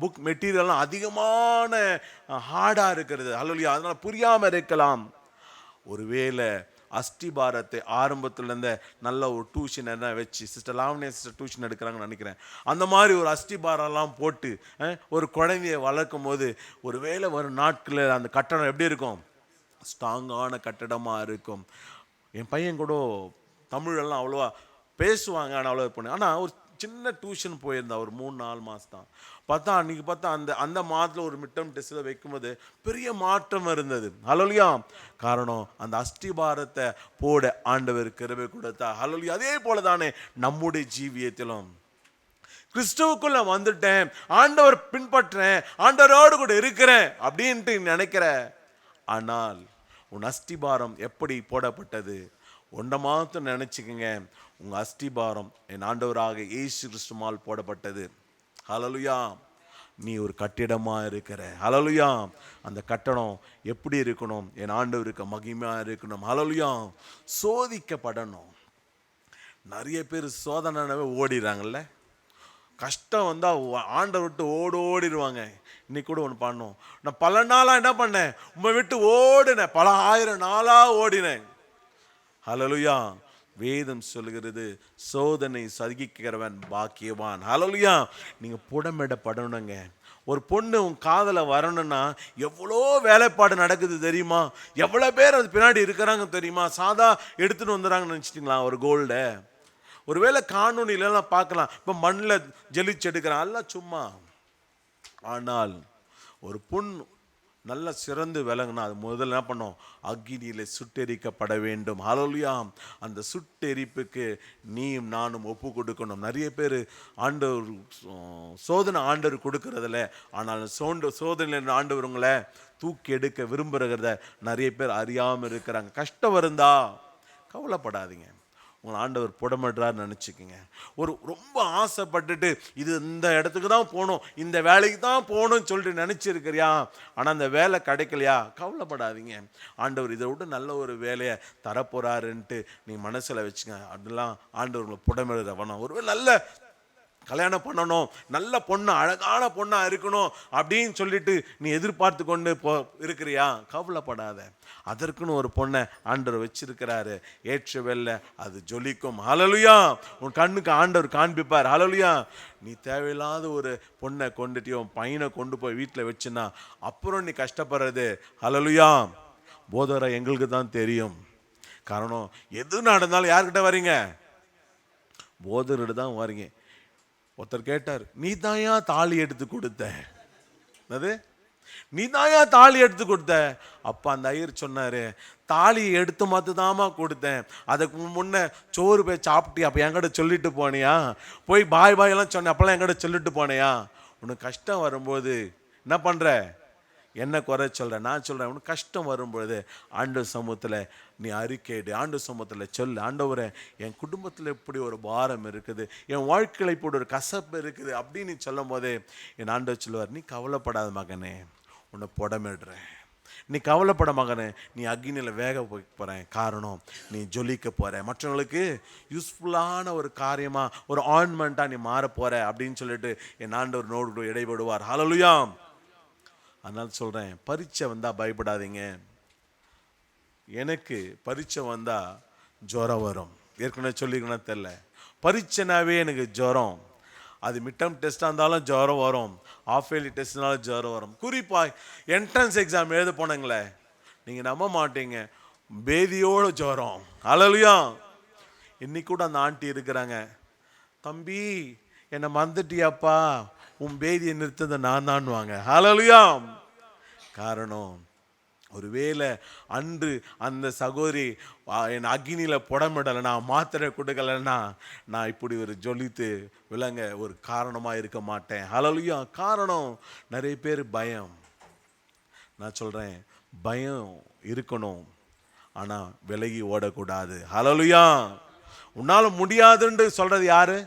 புக் மெட்டீரியல்லாம் அதிகமான ஹார்டாக இருக்கிறது. ஹல்லேலூயா. அதனால் புரியாமல் இருக்கலாம். ஒருவேளை அஸ்திபாரத்தை ஆரம்பத்துலேருந்து நல்ல ஒரு டியூஷன் என்ன வச்சு, சிஸ்டர் லாவண்யா சிஸ்டர் டியூஷன் எடுக்கிறாங்கன்னு நினைக்கிறேன், அந்த மாதிரி ஒரு அஸ்திபாரெல்லாம் போட்டு ஒரு குழந்தைய வளர்க்கும் போது ஒருவேளை வரும் நாட்களில் அந்த கட்டடம் எப்படி இருக்கும்? ஸ்ட்ராங்கான கட்டடமாக இருக்கும். என் பையன் கூட தமிழெல்லாம் அவ்வளோவா பேசுவாங்க, ஆனால் அவ்வளோ பண்ணு. ஆனால் ஒரு சின்ன டியூஷன் போயிருந்தா ஒரு 3-4 மாதம் தான். பார்த்தா அன்றைக்கி பார்த்தா அந்த மாதத்தில் ஒரு மிட்டம் டெஸ்ட்டில் வைக்கும்போது பெரிய மாற்றம் இருந்தது. ஹல்லேலூயா. காரணம், அந்த அஸ்திபாரத்தை போட ஆண்டவர் கிருபை கொடுத்தா. ஹல்லேலூயா. அதே போல தானே நம்முடைய ஜீவியத்திலும் கிறிஸ்துவுக்குள்ள வந்துட்டேன், ஆண்டவர் பின்பற்றேன், ஆண்டவரோடு கூட இருக்கிறேன் அப்படின்ட்டு நினைக்கிற, ஆனால் உன் அஸ்திபாரம் எப்படி போடப்பட்டது? ஒன்றை மாத்திரம் நினைச்சுக்கங்க, உங்க அஸ்திபாரம் என் ஆண்டவராக இயேசு கிறிஸ்துவால் போடப்பட்டது. ஹல்லேலூயா. நீ ஒரு கட்டிடமா இருக்கிற. ஹல்லேலூயா. அந்த கட்டடம் எப்படி இருக்கணும்? என் ஆண்டவருக்கு மகிமையா இருக்கணும். ஹல்லேலூயா. சோதிக்கப்படணும். நிறைய பேர் சோதனைவே ஓடிடுறாங்கல்ல. கஷ்டம் வந்தால் ஆண்டை விட்டு ஓடிடுவாங்க. இன்னைக்கு கூட ஒன்று பண்ணோம், நான் பல நாளாக என்ன பண்ணேன், உண்மை விட்டு ஓடினேன், பல 1000 நாளாக ஓடினேன். ஹல்லேலூயா. வேதம் சொல்கிறது, சோதனை சகிக்கிறவன் பாக்கியவான். ஹல்லேலூயா. நீங்கள் புடமிடப்படணுங்க. ஒரு பொண்ணு உன் காதல வரணும்னா எவ்வளோ வேலைப்பாடு நடக்குது தெரியுமா? எவ்வளோ பேர் அது பின்னாடி இருக்கிறாங்க தெரியுமா? சாதா எடுத்துகிட்டு வந்துடுறாங்கன்னு நினச்சிட்டிங்களா ஒரு கோல்டை? ஒருவேளை காணொலியிலலாம் பார்க்கலாம், இப்போ மண்ணில் ஜெலிச்சு எடுக்கிறான், எல்லாம் சும்மா. ஆனால் ஒரு பொண்ணு நல்லா சிறந்து விளங்குனா அது முதல்ல என்ன பண்ணோம்? அக்னியில சுட்டெரிக்கப்பட வேண்டும். ஹல்லேலூயா. அந்த சுட்டெரிப்புக்கு நீயும் நானும் ஒப்பு கொடுக்கணும். நிறைய பேர் ஆண்டவர் சோதனை ஆண்டவர் கொடுக்கறதில்ல, ஆனால் சோதனையில் ஆண்டவர் உங்களை தூக்கி எடுக்க விரும்புகிறத நிறைய பேர் அறியாமல் இருக்கிறாங்க. கஷ்டம் வருந்தா கவலைப்படாதீங்க. உங்களை ஆண்டவர் புடமிடுறாருன்னு நினச்சிக்கோங்க. ரொம்ப ஆசைப்பட்டுட்டு இது இந்த இடத்துக்கு தான் போகணும், இந்த வேலைக்கு தான் போகணும்னு சொல்லிட்டு நினச்சிருக்கிறியா, ஆனால் அந்த வேலை கிடைக்கலையா, கவலைப்படாதீங்க. ஆண்டவர் இதை விட நல்ல ஒரு வேலையை தரப்போறாருன்ட்டு நீ மனசில் வச்சுங்க. அப்படிலாம் ஆண்டவர் உங்களை புடமிடுற வேணாம். ஒருவேளை நல்ல கல்யாணம் பண்ணணும், நல்ல பொண்ணு, அழகான பொண்ணாக இருக்கணும் அப்படின்னு சொல்லிட்டு நீ எதிர்பார்த்து கொண்டு இருக்கிறியா, கவலைப்படாத. அதற்குன்னு ஒரு பொண்ணை ஆண்டவர் வச்சிருக்கிறாரு. ஏற்ற வெல்ல அது ஜொலிக்கும். ஹல்லேலூயா. உன் கண்ணுக்கு ஆண்டவர் காண்பிப்பார். ஹல்லேலூயா. நீ தேவையில்லாத ஒரு பொண்ணை கொண்டுட்டியோ பையனை கொண்டு போய் வீட்டில் வச்சுன்னா அப்புறம் நீ கஷ்டப்படுறது. ஹல்லேலூயா. போதரை எங்களுக்கு தான் தெரியும். காரணம், எது நடந்தாலும் யார்கிட்ட வரீங்க? போதர்கிட்ட தான் வரீங்க. ஒருத்தர் கேட்டார், நீ தாயா தாலி எடுத்து கொடுத்த? அது நீ தாயா தாலி எடுத்து கொடுத்த? அப்ப அந்த ஐயர் சொன்னாரு, தாலி எடுத்து மாத்துதாமா கொடுத்தேன், அதுக்கு முன்ன சோறு போய் சாப்பிட்டியா, அப்ப என்கிட்ட சொல்லிட்டு போனியா? போய் பாய் பாய் எல்லாம் சொன்ன, அப்பெல்லாம் என்கிட்ட சொல்லிட்டு போனியா? உனக்கு கஷ்டம் வரும்போது என்ன பண்ற? என்ன குறை சொல்ற? நான் சொல்றேன், உனக்கு கஷ்டம் வரும்பொழுது ஆண்டவர் சமூகத்தில் நீ அறிக்கையிடு. ஆண்டவர் சமூகத்தில் சொல்லு, ஆண்டவரே என் குடும்பத்தில் இப்படி ஒரு பாரம் இருக்குது, என் வாழ்க்கையில் இப்படி ஒரு கசப்பு இருக்குது அப்படின்னு நீ சொல்லும் போதே என் ஆண்டவர் சொல்லுவார், நீ கவலைப்படாத மகனே, உன்னை புடமிடுறேன். நீ கவலைப்பட மகனே, நீ அக்னியில் வேக போகிறேன். காரணம், நீ ஜொலிக்க போற, மற்றவங்களுக்கு யூஸ்ஃபுல்லான ஒரு காரியமா, ஒரு ஆர்னமெண்ட்டாக நீ மாற போற அப்படின்னு சொல்லிட்டு என் ஆண்டவர் நோடு இடைபடுவார். ஹல்லேலூயா. அதனால சொல்கிறேன், பரீட்சை வந்தால் பயப்படாதீங்க. எனக்கு பரீட்சை வந்தால் ஜுரம் வரும். ஏற்கனவே சொல்லிக்கணும் தெரில, பரீட்சைனாவே எனக்கு ஜுரம். அது மிட்டம் டெஸ்ட்டாக இருந்தாலும் ஜுரம் வரும், ஆஃப் இயர்லி டெஸ்ட்னாலும் ஜுரம் வரும். குறிப்பாக என்ட்ரன்ஸ் எக்ஸாம் எழுத போனங்களே, நீங்கள் நம்ப மாட்டீங்க, பேதியோட ஜுரம். ஹல்லேலூயா. இன்னைக்கு கூட அந்த ஆண்டி இருக்கிறாங்க, தம்பி என்னை மறந்துட்டியாப்பா, உன் பேதியை நிறுத்ததை நான் தான்வாங்க. ஹல்லேலூயா. காரணம், ஒருவேளை அன்று அந்த சகோதரி என் அக்னியில் புடமிடலைன்னா, மாத்திரை கொடுக்கலைன்னா நான் இப்படி ஒரு ஜொலித்து விளங்க ஒரு காரணமாக இருக்க மாட்டேன். ஹல்லேலூயா. காரணம், நிறைய பேர் பயம். நான் சொல்கிறேன், பயம் இருக்கணும், ஆனால் விலகி ஓடக்கூடாது. ஹல்லேலூயா. உன்னால் முடியாதுன்னு சொல்கிறது யாரு?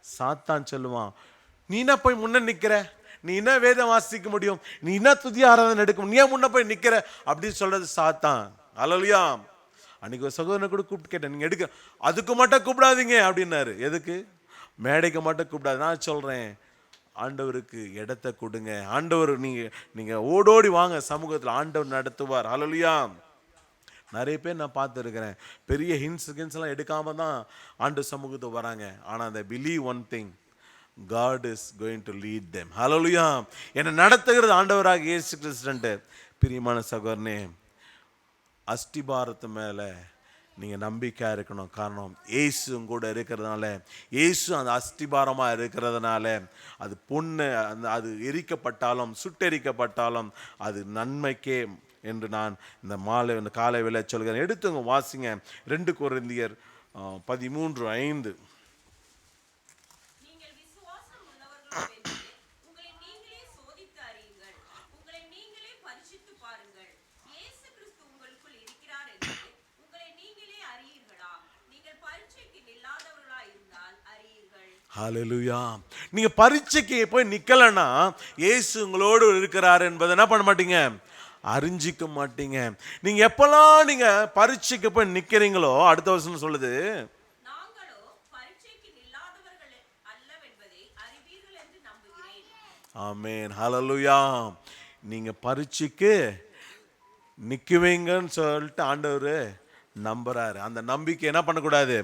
சாத்தான் சொல்லுவான். நீ என்ன போய் முன்ன நிற்கிற, நீ என்ன வேதம் வாசிக்க முடியும், நீ என்ன துதி ஆராதனை எடுக்க, நீ முன்ன போய் நிற்கிற அப்படின்னு சொல்றது சாத்தான். ஹல்லேலூயா. அன்னைக்கு ஒரு சகோதரனை கூட கூப்பிட்டு கேட்டேன், நீங்கள் எடுக்க அதுக்கு மட்டும் கூப்பிடாதீங்க அப்படின்னாரு. எதுக்கு? மேடைக்கு மட்டும் கூப்பிடாது. நான் சொல்கிறேன், ஆண்டவருக்கு இடத்தை கொடுங்க. ஆண்டவர் நீங்கள் ஓடோடி வாங்க சமூகத்தில், ஆண்டவர் நடத்துவார். ஹல்லேலூயா. நிறைய பேர் நான் பார்த்துருக்கிறேன், பெரிய ஹின்ஸ்லாம் எடுக்காம தான் ஆண்டு சமூகத்துக்கு வராங்க. ஆனால் அந்த believe one thing, God is going to lead them. ஹல்லேலூயா. என்னை நடத்துகிறது ஆண்டவராக இயேசு கிறிஸ்து. பிரியமான சகோதரனே, அஸ்திபாரத்து மேலே நீங்கள் நம்பிக்கையாக இருக்கணும். காரணம், இயேசு கூட இருக்கிறதுனால, இயேசு அந்த அஸ்திபாரமாக இருக்கிறதுனால, அது பொண்ணு அது எரிக்கப்பட்டாலும் சுட்டெரிக்கப்பட்டாலும் அது நன்மைக்கே என்று நான் இந்த காலை வேளை சொல்கிறேன். எடுத்துங்க, வாசிங்க 2 கொரிந்தியர் 13:5. ஹல்லேலூயா. நீங்க பரீட்சைக்கு போய் நிக்கலன்னா இயேசு உங்களோடு இருக்கிறார் என்பதை என்ன பண்ண மாட்டீங்க? அறிஞ்சிக்க மாட்டீங்க. நீங்க எப்பெல்லாம் நீங்க பரீட்சைக்கு போய் நிக்கிறீங்களோ, அடுத்த வசனம் சொல்லுது, ஆமென். ஹல்லேலூயா. நீங்க பரீட்சைக்கு நிக்குவீங்கன்னு சொல்லிட்டு ஆண்டவர் நம்புறாரு. அந்த நம்பிக்கை என்ன பண்ணக்கூடாது?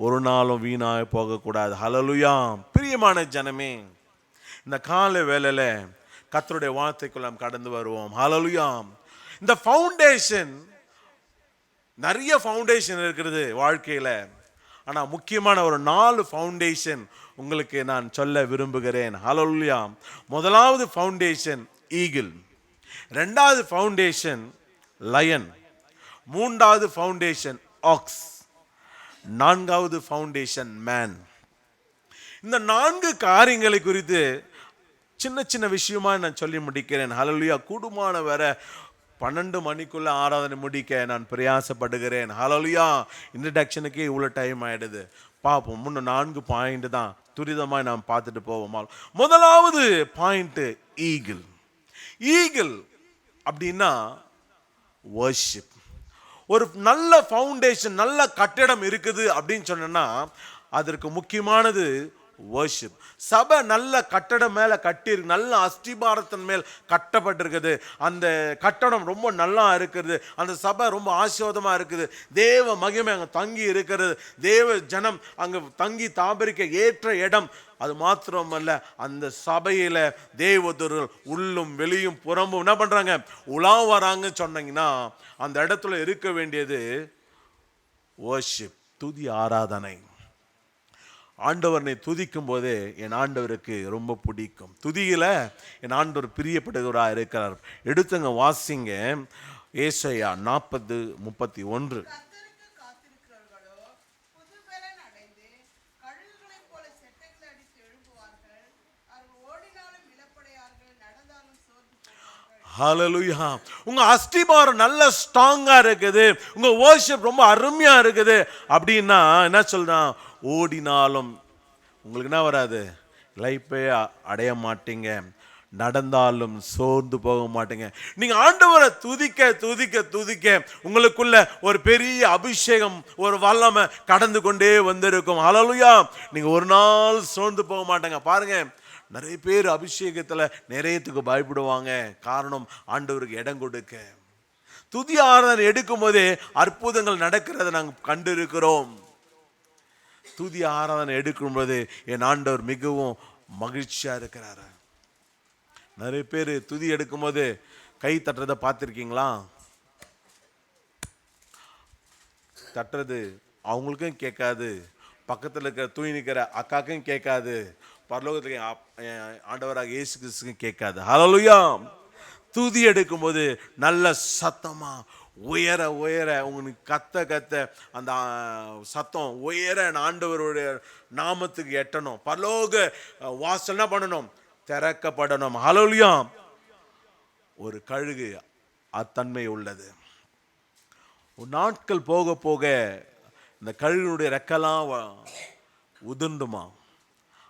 ஒரு நாளும் வீணாக போகக்கூடாது. ஹல்லேலூயா. பிரியமான ஜனமே, இந்த காலை வேளையில கர்த்தருடைய வார்த்தைக்குள்ள நாம் கடந்து வருவோம். ஹல்லேலூயா. இந்த ஃபவுண்டேஷன், நிறைய ஃபவுண்டேஷன் இருக்கிறது வாழ்க்கையில. ஆனா முக்கியமான ஒரு 4 ஃபவுண்டேஷன் உங்களுக்கு நான் சொல்ல விரும்புகிறேன். ஹல்லேலூயா. முதலாவது ஃபவுண்டேஷன் ஈகிள், இரண்டாவது ஃபவுண்டேஷன் லயன், மூன்றாவது ஃபவுண்டேஷன் ஆக்ஸ், நான்காவது ஃபவுண்டேஷன் மேன். இந்த 4 காரியங்களை குறித்து சின்ன சின்ன விஷயமா நான் சொல்லி முடிக்கிறேன். ஹல்லேலூயா. கூடுமான வரை 12 மணிக்குள்ள ஆராதனை முடிக்க நான் பிரயாசப்படுகிறேன். ஹalleluya. இன்ட்ரடக்ஷனுக்கே இவ்வளோ டைம் ஆயிடுது. பார்ப்போம். 4 பாயிண்ட் தான் துரிதமாக நாம் பார்த்துட்டு போவோம். முதலாவது பாயிண்ட் ஈகிள். ஈகிள் அப்படின்னா வர்ஷிப். ஒரு நல்ல ஃபவுண்டேஷன், நல்ல கட்டிடம் இருக்குது அப்படின்னு சொன்னா அதற்கு முக்கியமானது வர்ஷிப். சபை நல்ல கட்டடம் மேல கட்டி இருக்கு, நல்ல அஸ்திபாரத்தின் மேல் கட்டப்பட்டிருக்குது. அந்த கட்டடம் ரொம்ப நல்லா இருக்குது, அந்த சபை ரொம்ப ஆசீர்வாதமா இருக்குது, தேவ மகிமை அங்கே தங்கி இருக்கிறது, தேவ ஜனம் அங்கே தங்கி தாபரிக்க ஏற்ற இடம். அது மாத்திரமல்ல, அந்த சபையில தேவதூதர்கள் உள்ளும் வெளியும் புறம்பும் என்ன பண்றாங்க, உலா வராங்கன்னு சொன்னீங்கன்னா அந்த இடத்துல இருக்க வேண்டியது வர்ஷிப், துதி ஆராதனை. ஆண்டவரை துதிக்கும் போதே என் ஆண்டவருக்கு ரொம்ப பிடிக்கும். துதியில என் ஆண்டவர் பிரியப்படுகிறவராக இருக்கிறார். எடுத்துங்க வாசிங்க ஏசாயா 40:31. ஹalleluya. உங்க அஸ்திபாரம் நல்ல ஸ்ட்ராங்கா இருக்குது, உங்க வர்ஷிப் ரொம்ப அருமையா இருக்குது அப்படின்னா என்ன சொல்றான், ஓடினாலும் உங்களுக்கு என்ன வராது, லைஃபே அடைய மாட்டீங்க, நடந்தாலும் சோர்ந்து போக மாட்டீங்க. நீங்க ஆண்டவரை துதிக்க துதிக்க துதிக்க உங்களுக்குள்ள ஒரு பெரிய அபிஷேகம், ஒரு வல்லமை கடந்து கொண்டே வந்திருக்கும். ஹalleluya. நீங்க ஒரு நாள் சோர்ந்து போக மாட்டீங்க. பாருங்க, நிறைய பேர் அபிஷேகத்துல நிறையத்துக்கு பயப்படுவாங்க. காரணம், ஆண்டவருக்கு இடம் கொடுக்க. துதி ஆராதனை எடுக்கும் போதே அற்புதங்கள் நடக்கிறத நாங்கள் கண்டு இருக்கிறோம். துதி ஆராதனை எடுக்கும்போது என் ஆண்டவர் மிகவும் மகிழ்ச்சியா இருக்கிறாரு. நிறைய பேர் துதி எடுக்கும்போது கை தட்டுறதை பார்த்துருக்கீங்களா? தட்டுறது அவங்களுக்கும் கேட்காது, பக்கத்தில் இருக்கிற தூய் நிற்கிற அக்காக்கும் கேட்காது, பரலோகத்துக்கு ஆண்டவராக இயேசு கிறிஸ்துக்கும் கேட்காது. ஹalleluya. துதி எடுக்கும்போது நல்ல சத்தமா உயர உயர உங்களுக்கு கத்த அந்த சத்தம் உயர ஆண்டவருடைய நாமத்துக்கு எட்டணும். பரலோக வாசல் என்ன பண்ணணும், திறக்கப்படணும். ஹalleluya. ஒரு கழுகு அத்தன்மை உள்ளது. ஒரு நாட்கள் போக போக இந்த கழுகுனுடைய ரெக்கெல்லாம் உதிர்ந்துமா,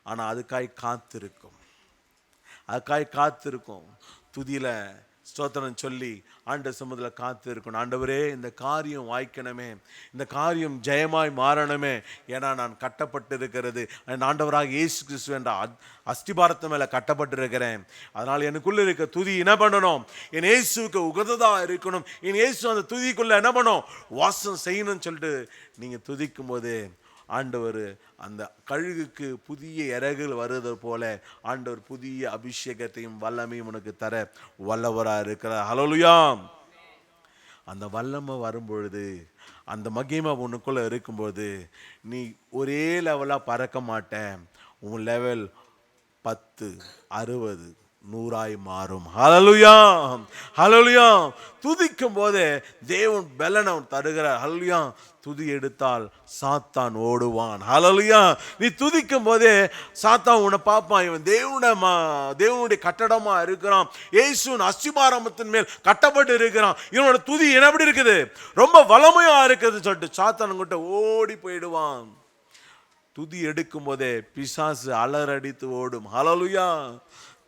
ஆனா அதுக்காய் காத்திருக்கும், அதுக்காய் காத்திருக்கும். துதியில ஸ்தோத்திரம் சொல்லி ஆண்டவர் சமூகத்தில் காத்து இருக்கணும். ஆண்டவரே, இந்த காரியம் வாய்க்கணுமே, இந்த காரியம் ஜெயமாய் மாறணுமே, ஏன்னா நான் கட்டப்பட்டு இருக்கிறது ஆண்டவராக இயேசு கிறிஸ்து என்ற அஸ்திபாரத்து மேல கட்டப்பட்டு இருக்கிறேன். அதனால் எனக்குள்ள இருக்க துதி என்ன பண்ணணும், என் இயேசுக்கு உகந்ததா இருக்கணும். என் இயேசு அந்த துதிக்குள்ள என்ன பண்ணணும், வாசம் செய்யணும்னு சொல்லிட்டு நீங்க துதிக்கும் போது ஆண்டவர் அந்த கழுகுக்கு புதிய இறகுகள் வருவது போல ஆண்டவர் புதிய அபிஷேகத்தையும் வல்லமையும் உனக்கு தர வல்லவராக இருக்கிறார். ஹல்லேலூயா. அந்த வல்லமை வரும்பொழுது, அந்த மகிமை உனக்குள்ள இருக்கும்போது நீ ஒரே லெவலாக பறக்க மாட்டேன். உன் லெவல் 10, 60, 100 மாறும். ஹல்லேலூயா, ஹல்லேலூயா. துதிக்கும் போதே தேவன் பலனை தருகிறார். ஹல்லேலூயா. துதி எடுத்தால் சாத்தான் ஓடுவான். ஹல்லேலூயா. நீ துதிக்கும் போதே சாத்தான் உன்னை பார்ப்பான், இவன் தேவனுடைய கட்டடமா இருக்கிறான், இயேசுவின் அஸ்திபாரத்தின் மேல் கட்டப்பட்டு இருக்கிறான், இவனோட துதி எப்படி இருக்குது, ரொம்ப வல்லமையா இருக்குது சொல்லிட்டு சாத்தான் கிட்ட ஓடி போயிடுவான். துதி எடுக்கும் போதே பிசாசு அலறடித்து ஓடும். ஹல்லேலூயா.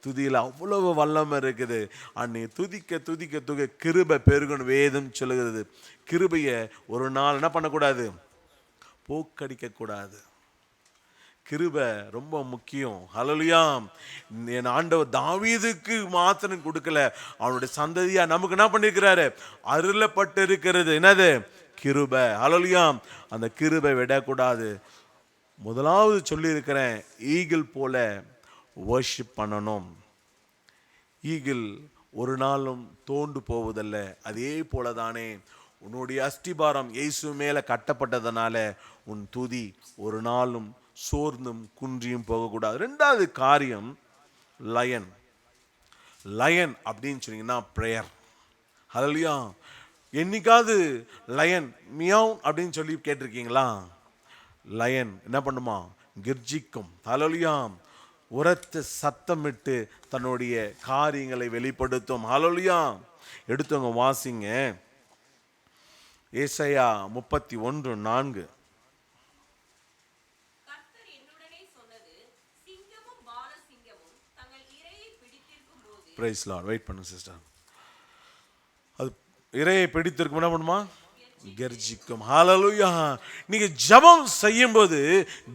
துதியில் அவ்வளவு வல்லமை இருக்குது. அன்னை துதிக்க துதிக்க துதிக்க கிருபை பெருகணும் வேதம் சொல்லுகிறது. கிருபையை ஒரு நாள் என்ன பண்ணக்கூடாது, போக்கடிக்க கூடாது. கிருபை ரொம்ப முக்கியம். ஹல்லேலூயா. என் ஆண்டவர் தாவீதுக்கு மாத்திரம் கொடுக்கல, அவனுடைய சந்ததியா நமக்கு என்ன பண்ணிருக்கிறாரு, அருளப்பட்டு இருக்கிறது. என்னது, கிருபை. ஹல்லேலூயா. அந்த கிருபை விடக்கூடாது. முதலாவது சொல்லி இருக்கிறேன், ஈகிள் போல வர்ஷிப் பண்ணணும். ஈகிள் ஒரு நாளும் தோண்டு போவதல்ல. அதே போல தானே உன்னுடைய அஸ்திபாரம் இயேசு மேல கட்டப்பட்டதனால உன் துதி ஒரு நாளும் சோர்ந்தும் குன்றியும் போகக்கூடாது. ரெண்டாவது காரியம் லயன். லயன் அப்படின்னு சொன்னீங்கன்னா பிரேயர். ஹல்லேலூயா. என்னைக்காவது லயன் மியாவ் அப்படின்னு சொல்லி கேட்டிருக்கீங்களா? லயன் என்ன பண்ணுமா, கிர்ஜிக்கும். ஹல்லேலூயா. உரத்த சத்தமிட்டு தன்னுடைய காரியங்களை வெளிப்படுத்தும். ஹல்லேலூயா. எடுத்தவங்க வாசிங்க. ஏசாயா 31:4. கர்த்தர் என்னுடனே சொன்னது, சிங்கமும் பாலசிங்கமும் தங்கள் இரையை பிடித்திருக்கும் போது. Praise Lord. வெயிட் பண்ணுங்க சிஸ்டர். அது இரையை பிடித்திருக்கும், என்ன பண்ணுமா? கர்ஜிக்கும். ஹalleluya. நீங்க ஜெபம் செய்யும்போது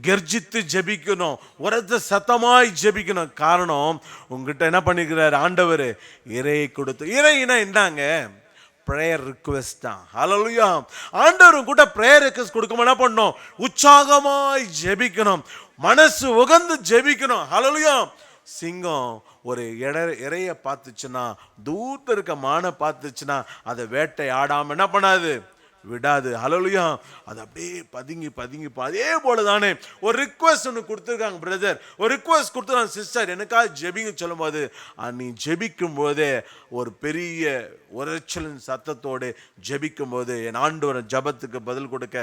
கர்ஜித்து ஜெபிக்கணும், உரத்த சத்தமாய் ஜெபிக்கணும். காரணம், உங்ககிட்ட என்ன பண்ணிக்கிறார் ஆண்டவர்? இரையை கொடுத்து. இறைனா என்னங்க? ப்ரேயர் ரிக்வெஸ்ட் தான். ஹalleluya. ஆண்டவரும் கூட ப்ரேயர் ரிக்வெஸ்ட் கொடுக்கும், என்ன பண்ணணும்? உற்சாகமாய் ஜெபிக்கணும், மனசு உகந்து ஜெபிக்கணும். ஹalleluya. சிங்கம் ஒரு இறைய பார்த்துச்சுன்னா, தூரத்தில் இருக்க மானை பார்த்துச்சுன்னா, அதை வேட்டை ஆடாம என்ன பண்ணாது? விடாது. ஹalleluya. அது அப்படியே பதுங்கி பதுங்கி. அதே போல தானே ஒரு ரிக்வெஸ்ட் ஒன்று கொடுத்துருக்காங்க பிரதர், ஒரு ரிக்வெஸ்ட் கொடுத்துருக்காங்க சிஸ்டர், எனக்காக ஜெபிங்க சொல்லும் போது, நீ ஜெபிக்கும் போதே ஒரு பெரிய உரைச்சலின் சத்தத்தோடு ஜெபிக்கும் போது என் ஆண்டவர் ஜெபத்துக்கு பதில் கொடுக்க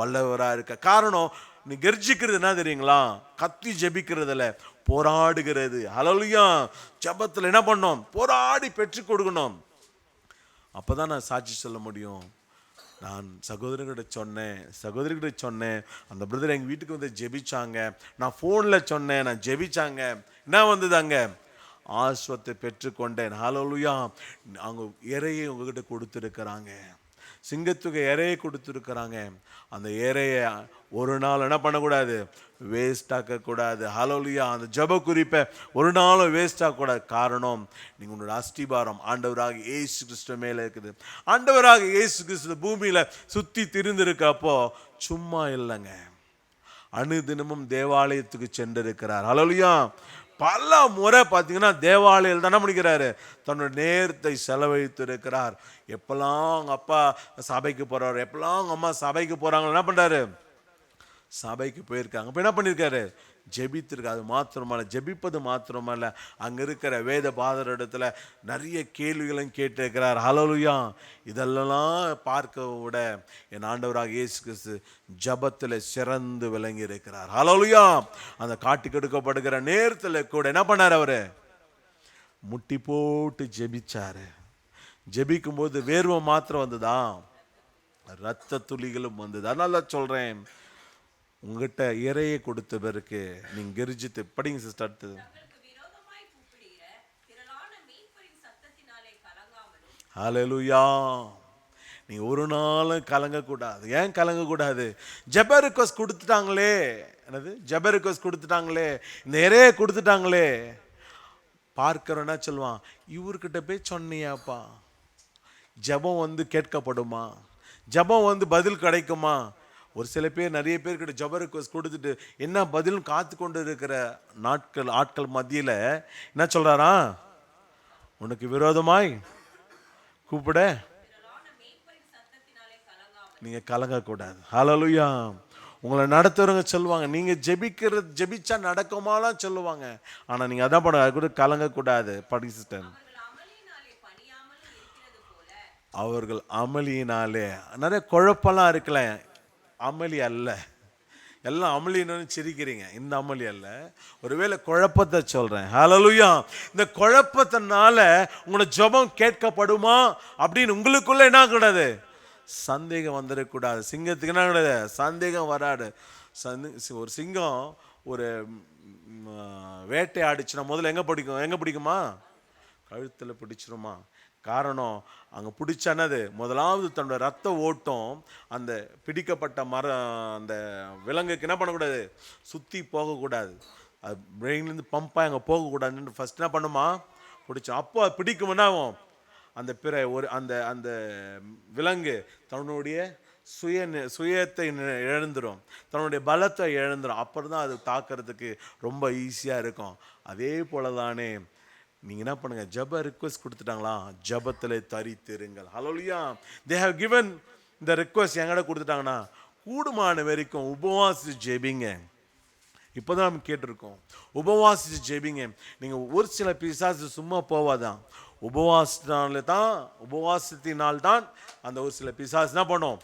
வல்லவராக இருக்க. காரணம், நீ கர்ஜிக்கிறது என்ன தெரியுங்களா? கத்தி ஜெபிக்கிறதுல போராடுகிறது. ஹalleluya. ஜெபத்தில் என்ன பண்ணோம்? போராடி பெற்று கொடுக்கணும். அப்பதான் நான் சாட்சி சொல்ல முடியும். நான் சகோதரிகிட்ட சொன்னேன், அந்த பிரதர் எங்கள் வீட்டுக்கு வந்து ஜெபிச்சாங்க, நான் ஃபோனில் சொன்னேன், நான் ஜெபிச்சாங்க, என்ன வந்ததாங்க? ஆஸ்வத்தை பெற்றுக்கொண்டேன். ஹalleluya. அவங்க இறையை உங்ககிட்ட கொடுத்துருக்கிறாங்க, சிங்கத்துக்கு இறையை கொடுத்துருக்கிறாங்க. அந்த இறையை ஒரு நாள் என்ன பண்ணக்கூடாது? வேஸ்ட் ஆக்கக்கூடாது. ஹalleluya. அந்த ஜெப குறிப்பை ஒரு நாளும் வேஸ்ட் ஆக்கக்கூடாது. காரணம், நீங்கள் உங்களோட அஸ்திபாரம் ஆண்டவராக இயேசு கிறிஸ்து மேலே இருக்குது. ஆண்டவராக இயேசு கிறிஸ்து பூமியில் சுற்றி திரிந்திருக்கப்போ சும்மா இல்லைங்க, அனுதினமும் தேவாலயத்துக்கு சென்றிருக்கிறார். ஹalleluya. பல முறை பார்த்தீங்கன்னா தேவாலயம் தானே முடிக்கிறாரு, தன்னோட நேரத்தை செலவழித்து இருக்கிறார். எப்பெல்லாம் அவங்க அப்பா சபைக்கு போறாரு, எப்பெல்லாம் அவங்க அம்மா சபைக்கு போறாங்க, என்ன பண்றாரு? சபைக்கு போயிருக்காங்க. இப்போ என்ன பண்ணியிருக்காரு? ஜெபித்திருக்காரு. அது மாத்திரமல்ல, ஜெபிப்பது மாத்திரமல்ல, அங்கே இருக்கிற வேத பாதர் இடத்துல நிறைய கேள்விகளும் கேட்டிருக்கிறார். ஹalleluya. இதெல்லாம் பார்க்க விட என் ஆண்டவராக இயேசு கிறிஸ்து ஜெபத்தில் சிறந்து விளங்கி இருக்கிறார். ஹalleluya. அந்த காட்டுக்கு எடுக்கப்படுகிற நேரத்தில் கூட என்ன பண்ணார்? அவரு முட்டி போட்டு ஜெபிச்சாரு. ஜெபிக்கும் போது வேர்வை மாத்திரம் வந்ததா? ரத்த துளிகளும் வந்தது. அதனால சொல்றேன், உங்ககிட்ட இறையை கொடுத்த பிறகு நீங்க கர்ஜித்து படிங்க சிஸ்டர். அடுத்தது, ஹalleluya. நீங்க ஒரு நாளும் கலங்கக்கூடாது. ஏன் கலங்கக்கூடாது? ஜெப ரிக்வெஸ்ட் கொடுத்துட்டாங்களே, என்னது ஜெப ரிக்வெஸ்ட் கொடுத்துட்டாங்களே, இந்த இறையை கொடுத்துட்டாங்களே, பார்க்கிறோன்னா சொல்லுவான், இவர்கிட்ட போய் சொன்னியாப்பா, ஜெபம் வந்து கேட்கப்படுமா? ஜெபம் வந்து பதில் கிடைக்குமா? ஒரு சில பேர், நிறைய பேர்கிட்ட ஜெப ரிக்வெஸ்ட் கொடுத்துட்டு என்ன பதிலும் காத்து கொண்டு இருக்கிற ஆட்கள் மத்தியில் என்ன சொல்றாரா? உனக்கு விரோதமாய் கூப்பிட நீங்க கலங்கக்கூடாது. ஹalleluya. உங்களை நடத்துறவங்க சொல்லுவாங்க, நீங்க ஜெபிச்சா நடக்குமாலாம் சொல்லுவாங்க. ஆனா நீங்க அதான் பண்ண, அது கூட கலங்கக்கூடாது. படி சிஸ்டர். அவர்கள் அமளியினாலே, நிறைய குழப்பம்லாம் இருக்கல, அமளி அல்ல. எல்லாம் அமளின்னு சிரிக்கிறீங்க, இந்த அமளி அல்ல. ஒருவேளை குழப்பத்தை சொல்றேன். ஹalleluya. இந்த குழப்பத்தினால உங்களோட ஜெபம் கேட்கப்படுமா அப்படின்னு உங்களுக்குள்ள என்ன கூடாது? சந்தேகம் வந்துடக்கூடாது. சிங்கத்துக்கு என்ன கூடாது? சந்தேகம் வராது. ஒரு சிங்கம் ஒரு வேட்டை ஆடிச்சுன்னா முதல்ல எங்க பிடிக்குமா? கழுத்தில் பிடிச்சிருமா? காரணம், அங்கே பிடிச்சானது முதலாவது தன்னோட ரத்த ஓட்டம் அந்த பிடிக்கப்பட்ட அந்த விலங்குக்கு என்ன பண்ணக்கூடாது? சுற்றி போகக்கூடாது. அது பிரெயின்லேருந்து பம்பாக அங்கே போகக்கூடாதுன்னு ஃபஸ்ட் என்ன பண்ணுமா? பிடிச்சோம். அப்போ அது பிடிக்கும்னா அந்த அந்த அந்த விலங்கு தன்னுடைய சுயத்தை இழந்துடும், தன்னுடைய பலத்தை இழந்துடும். அப்புறம் தான் அது தாக்கிறதுக்கு ரொம்ப ஈஸியாக இருக்கும். அதே போல தானே நீங்கள் என்ன பண்ணுங்க, ஜெப ரிக்வெஸ்ட் கொடுத்துட்டாங்களா, ஜெபத்தில் தரித்திருங்கள். ஹalleluya. they have given the request. எங்கட கொடுத்துட்டாங்கன்னா கூடுமான வரைக்கும் உபவாசிச்சு ஜெபிங்க. இப்போதான் நம்ம கேட்டிருக்கோம், உபவாசிச்சு ஜெபிங்க. நீங்கள் ஒரு சில பிசாசு சும்மா போவாதான், உபவாசத்தினால்தான் அந்த ஒரு சில பிசாசு என்ன பண்ணோம்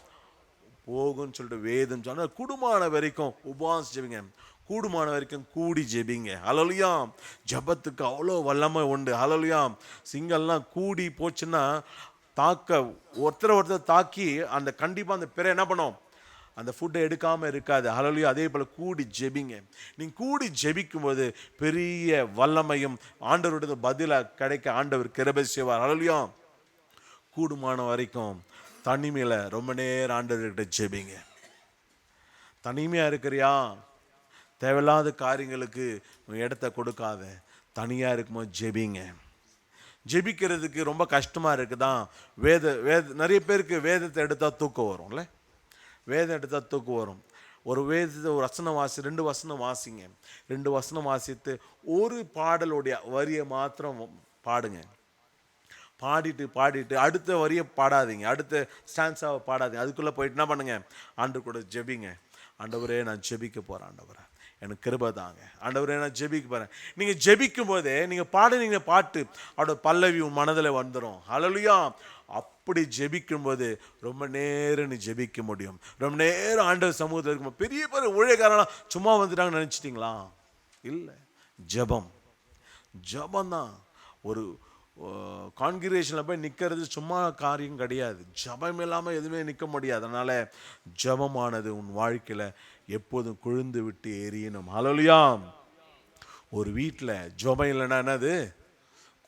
போகும்னு சொல்லிட்டு வேதம் சொன்னால், குடும்பமான வரைக்கும் உபவாசி ஜெபிங்க. கூடுமான வரைக்கும் கூடி ஜெபிங்க. ஹல்லேலூயா. ஜெபத்துக்கு அவ்வளோ வல்லமை உண்டு. ஹல்லேலூயா. சிங்கம்லாம் கூடி போச்சுன்னா ஒருத்தர் தாக்கி அந்த கண்டிப்பாக அந்த பிற என்ன பண்ணும், அந்த ஃபுட்டை எடுக்காமல் இருக்காது. ஹல்லேலூயா. அதே போல் கூடி ஜெபிங்க. நீங்கள் கூடி ஜெபிக்கும் போது பெரிய வல்லமையும் ஆண்டவருடைய பதிலாக கிடைக்க ஆண்டவர் கிருபை செய்வார். ஹல்லேலூயா. கூடுமான வரைக்கும் தனிமையில் ரொம்ப நேரம் ஆண்டவர்கிட்ட ஜெபிங்க. தனிமையாக இருக்கிறியா, தேவையில்லாத காரியங்களுக்கு இடத்த கொடுக்காத. தனியாக இருக்கும்போது ஜெபிங்க. ஜெபிக்கிறதுக்கு ரொம்ப கஷ்டமாக இருக்குதான். நிறைய பேருக்கு வேதத்தை எடுத்தால் தூக்கம் வரும்ல. வேதம் எடுத்தால் தூக்கம் வரும். ஒரு வேதத்தை ஒரு வசனம் 2 வசனம் வாசிங்க. 2 வசனம் வாசித்து ஒரு பாடலுடைய வரியை மாத்திரம் பாடுங்க. பாடிட்டு அடுத்த வரியை பாடாதீங்க, அடுத்த ஸ்டான்ஸாவை பாடாதீங்க. அதுக்குள்ளே போயிட்டு என்ன பண்ணுங்க, ஆண்டு கூட ஜெபிங்க. ஆண்டவரே நான் ஜெபிக்க போகிறேன், ஆண்டவரே எனக்கு கிருபை தாங்க, ஆண்டவரே நான் ஜெபிக்க போகிறேன். நீங்கள் ஜெபிக்கும் போதே நீங்கள் பாடுனீங்க பாட்டு அவரோட பல்லவி உன் மனதில் வந்துடும். ஹல்லேலூயா. அப்படி ஜெபிக்கும் போது ரொம்ப நேரம் நீ ஜெபிக்க முடியும். ரொம்ப நேரம் ஆண்டவர் சமூகத்தில் இருக்கும்போது பெரிய பெரிய ஊழியக்காரலாம் சும்மா வந்துட்டாங்கன்னு நினச்சிட்டிங்களா? இல்லை, ஜபம்தான். ஒரு கான்கிரேஷனில் போய் நிற்கிறது சும்மா காரியம் கிடையாது. ஜபம் இல்லாமல் எதுவுமே நிற்க முடியாது. அதனால் ஜபமானது உன் வாழ்க்கையில் எப்போதும் கொழுந்து விட்டு எரியணும். ஹல்லேலூயா. ஒரு வீட்டில் ஜபம் இல்லைன்னா என்னது?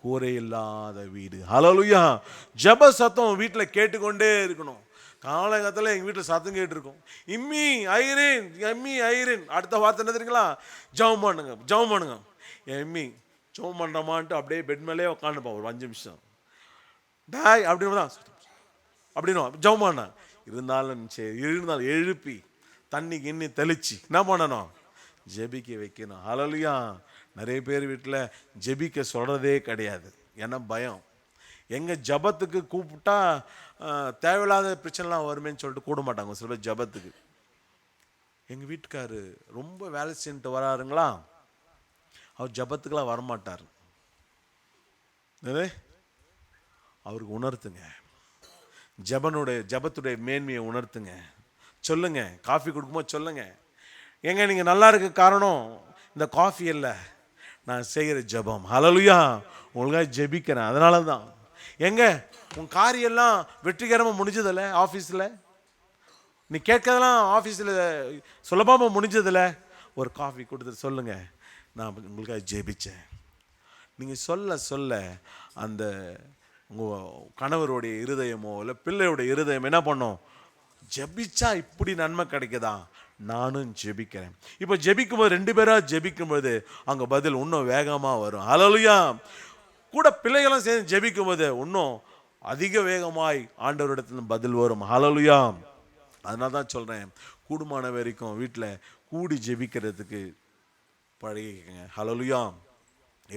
கூரை இல்லாத வீடு. ஹல்லேலூயா. ஜப சத்தம் வீட்டில் கேட்டுக்கொண்டே இருக்கணும். காலகட்டத்தில் எங்கள் வீட்டில் சத்தம் கேட்டுருக்கோம், இம்மி ஐரின். அடுத்த வார்த்தை என்ன தெரியுங்களா? ஜபம் பண்ணுங்க. எம்மி ஜபம் பண்ணுறமான்ட்டு அப்படியே பெட் மேலே உட்காந்துப்பா ஒரு 5 நிமிஷம். டாய் அப்படின்னு ஜபம் பண்ண இருந்தாலும் எழுப்பி தண்ணி கிண்ணி தெளிச்சு என்ன பண்ணணும்? ஜெபிக்க வைக்கணும். ஹல்லேலூயா. நிறைய பேர் வீட்டில் ஜெபிக்க சொல்கிறதே கிடையாது. ஏன்னா பயம். எங்கள் ஜபத்துக்கு கூப்பிட்டா தேவையில்லாத பிரச்சனைலாம் வருமேன்னு சொல்லிட்டு கூட மாட்டாங்க சில பேர் ஜபத்துக்கு. எங்கள் வீட்டுக்காரு ரொம்ப வேலை செஞ்சுட்டு வராருங்களா, அவர் ஜபத்துக்கெல்லாம் வரமாட்டார். அவருக்கு உணர்த்துங்க, ஜபத்துடைய மேன்மையை உணர்த்துங்க. சொல்லுங்க, காஃபி கொடுக்கும்போது சொல்லுங்க, எங்க நீங்கள் நல்லா இருக்க காரணம் இந்த காஃபி இல்லை, நான் செய்கிற ஜபம். ஹல்லேலூயா. உங்களுக்காக ஜெபிக்கிறேன், அதனால தான். எங்க உன் காரியெல்லாம் வெற்றிகரமாக முடிஞ்சதில்ல, ஆஃபீஸில் நீ கேட்கறதெல்லாம் ஆஃபீஸில் சுலபமாக முடிஞ்சதில்ல, ஒரு காஃபி கொடுத்துட்டு சொல்லுங்க, நான் உங்களுக்காக ஜெபிச்சேன். நீங்கள் சொல்ல அந்த உங்கள் கணவருடைய இருதயமோ இல்லை பிள்ளையோடைய இருதயம் என்ன பண்ணும்? ஜெபிச்சா இப்படி நன்மை கிடைக்குதா, நானும் ஜெபிக்கிறேன். இப்போ ஜெபிக்கும்போது 2 பேராக ஜெபிக்கும்போது அங்கே பதில் இன்னும் வேகமாக வரும். ஹல்லேலூயா. கூட பிள்ளைகளும் சேர்ந்து ஜெபிக்கும்போது இன்னும் அதிக வேகமாய் ஆண்டவரிடத்துல பதில் வரும். ஹல்லேலூயா. அதனால தான் சொல்கிறேன், கூடுமான வரைக்கும் வீட்டில் கூடி ஜெபிக்கிறதுக்கு பழகிக்கங்க. ஹல்லேலூயா.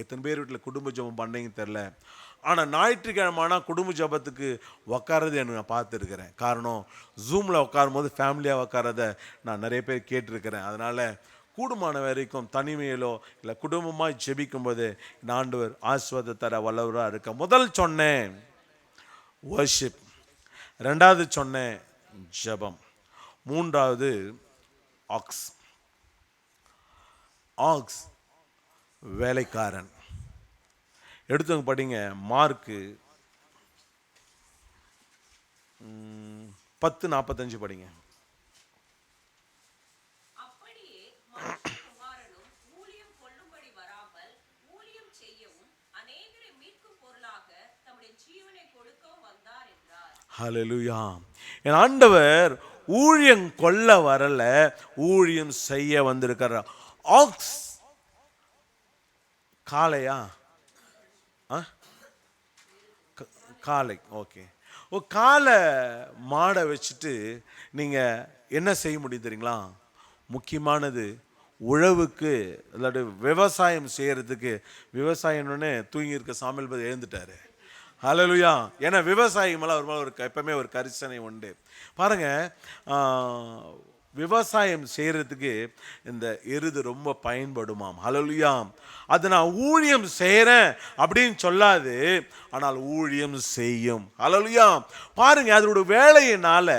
எத்தனை பேர் வீட்டில் குடும்ப ஜெபம் பண்ணீங்கன்னு தெரில. ஆனால் ஞாயிற்றுக்கிழமைனா குடும்ப ஜபத்துக்கு உக்காரது எனக்கு நான் பார்த்துருக்கிறேன். காரணம், ஜூமில் உட்காரும் போது ஃபேமிலியாக உட்காரத நான் நிறைய பேர் கேட்டிருக்கிறேன். அதனால் கூடுமான வரைக்கும் தனிமையிலோ இல்லை குடும்பமாக ஜெபிக்கும்போது ஆண்டவர் ஆசீர்வாதத்தை தர வல்லவராக இருக்க. முதல் சொன்னேன் வர்ஷிப், 2வது சொன்னேன் ஜபம், 3வது ஆக்ஸ் வேலைக்காரன். எடுத்தவங்க படிங்க, மார்க்கு 10:45 படிங்க. அப்படியே மனுஷகுமாரனும் ஊழியம் கொள்ளும்படி வராமல் ஊழியம் செய்யவும் அநேகரை மீட்கும் பொருளாக தம்முடைய ஜீவனை கொடுக்கவும் வந்தார் என்றார். ஹல்லேலூயா. என் ஆண்டவர் ஊழியம் கொள்ள வரல, ஊழியம் செய்ய வந்திருக்கிறார். ஆக்ஸ் காளையா? காளை. ஓகே. காளை மாடை வச்சுட்டு நீங்கள் என்ன செய்ய முடியும் தெரியுங்களா? முக்கியமானது உழவுக்கு, அதாவது விவசாயம் செய்கிறதுக்கு. விவசாயம்னு தூங்கி இருக்க சாமியல் பதி எழுந்துட்டாரு. ஹல்லேலூயா. ஏன்னா விவசாயி மேலே ஒரு மேலே எப்பவுமே ஒரு கரிசனை உண்டு. பாருங்கள், விவசாயம் செய்கிறதுக்கு இந்த எருது ரொம்ப பயன்படுமாம். ஹல்லேலூயா. அது நான் ஊழியம் செய்கிறேன் அப்படின்னு சொல்லாது, ஆனால் ஊழியம் செய்யும். ஹல்லேலூயா. பாருங்க, அதோட வேலையினால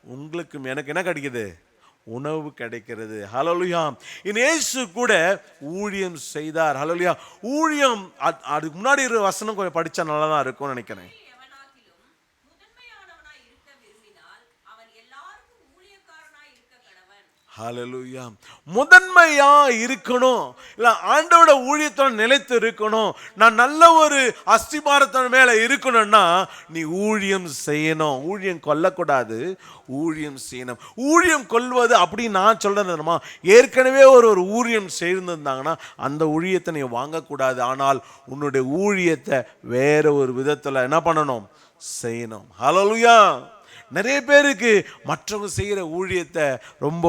உங்களுக்கு எனக்கு என்ன கிடைக்குது? உணவு கிடைக்கிறது. ஹல்லேலூயா. இயேசு கூட ஊழியம் செய்தார். ஹல்லேலூயா. ஊழியம் அதுக்கு முன்னாடி ஒரு வசனம் கொஞ்சம் படிச்சா நல்லா தான் இருக்கும்னு நினைக்கிறேன். எவனாகிலும் முதன்மையானவனாய் இருக்க விரும்பினால் அவன் எல்லாருக்கும் ஊழியக்காரனாய் இருக்க கடவன். ஹல்லேலூயா. முதன்மையா இருக்கணும், இல்ல ஆண்டவரோட ஊழியத்தோட நிலைத்து இருக்கணும், நான் நல்ல ஒரு அஸ்திபாரத்தின் மேல இருக்கணும்னா நீ ஊழியம் செய்யணும். ஊழியம் கொல்லக்கூடாது, ஊழியம் செய்யணும். ஊழியம் கொல்வது அப்படி நான் சொல்றேன், ஏற்கனவே ஒரு ஊழியம் செய்திருந்தாங்கன்னா அந்த ஊழியத்தை நீ வாங்கக்கூடாது. ஆனால் உன்னுடைய ஊழியத்தை வேற ஒரு விதத்துல என்ன பண்ணணும், செய்யணும். ஹல்லேலூயா. நிறைய பேருக்கு மற்றவங்க செய்கிற ஊழியத்தை ரொம்ப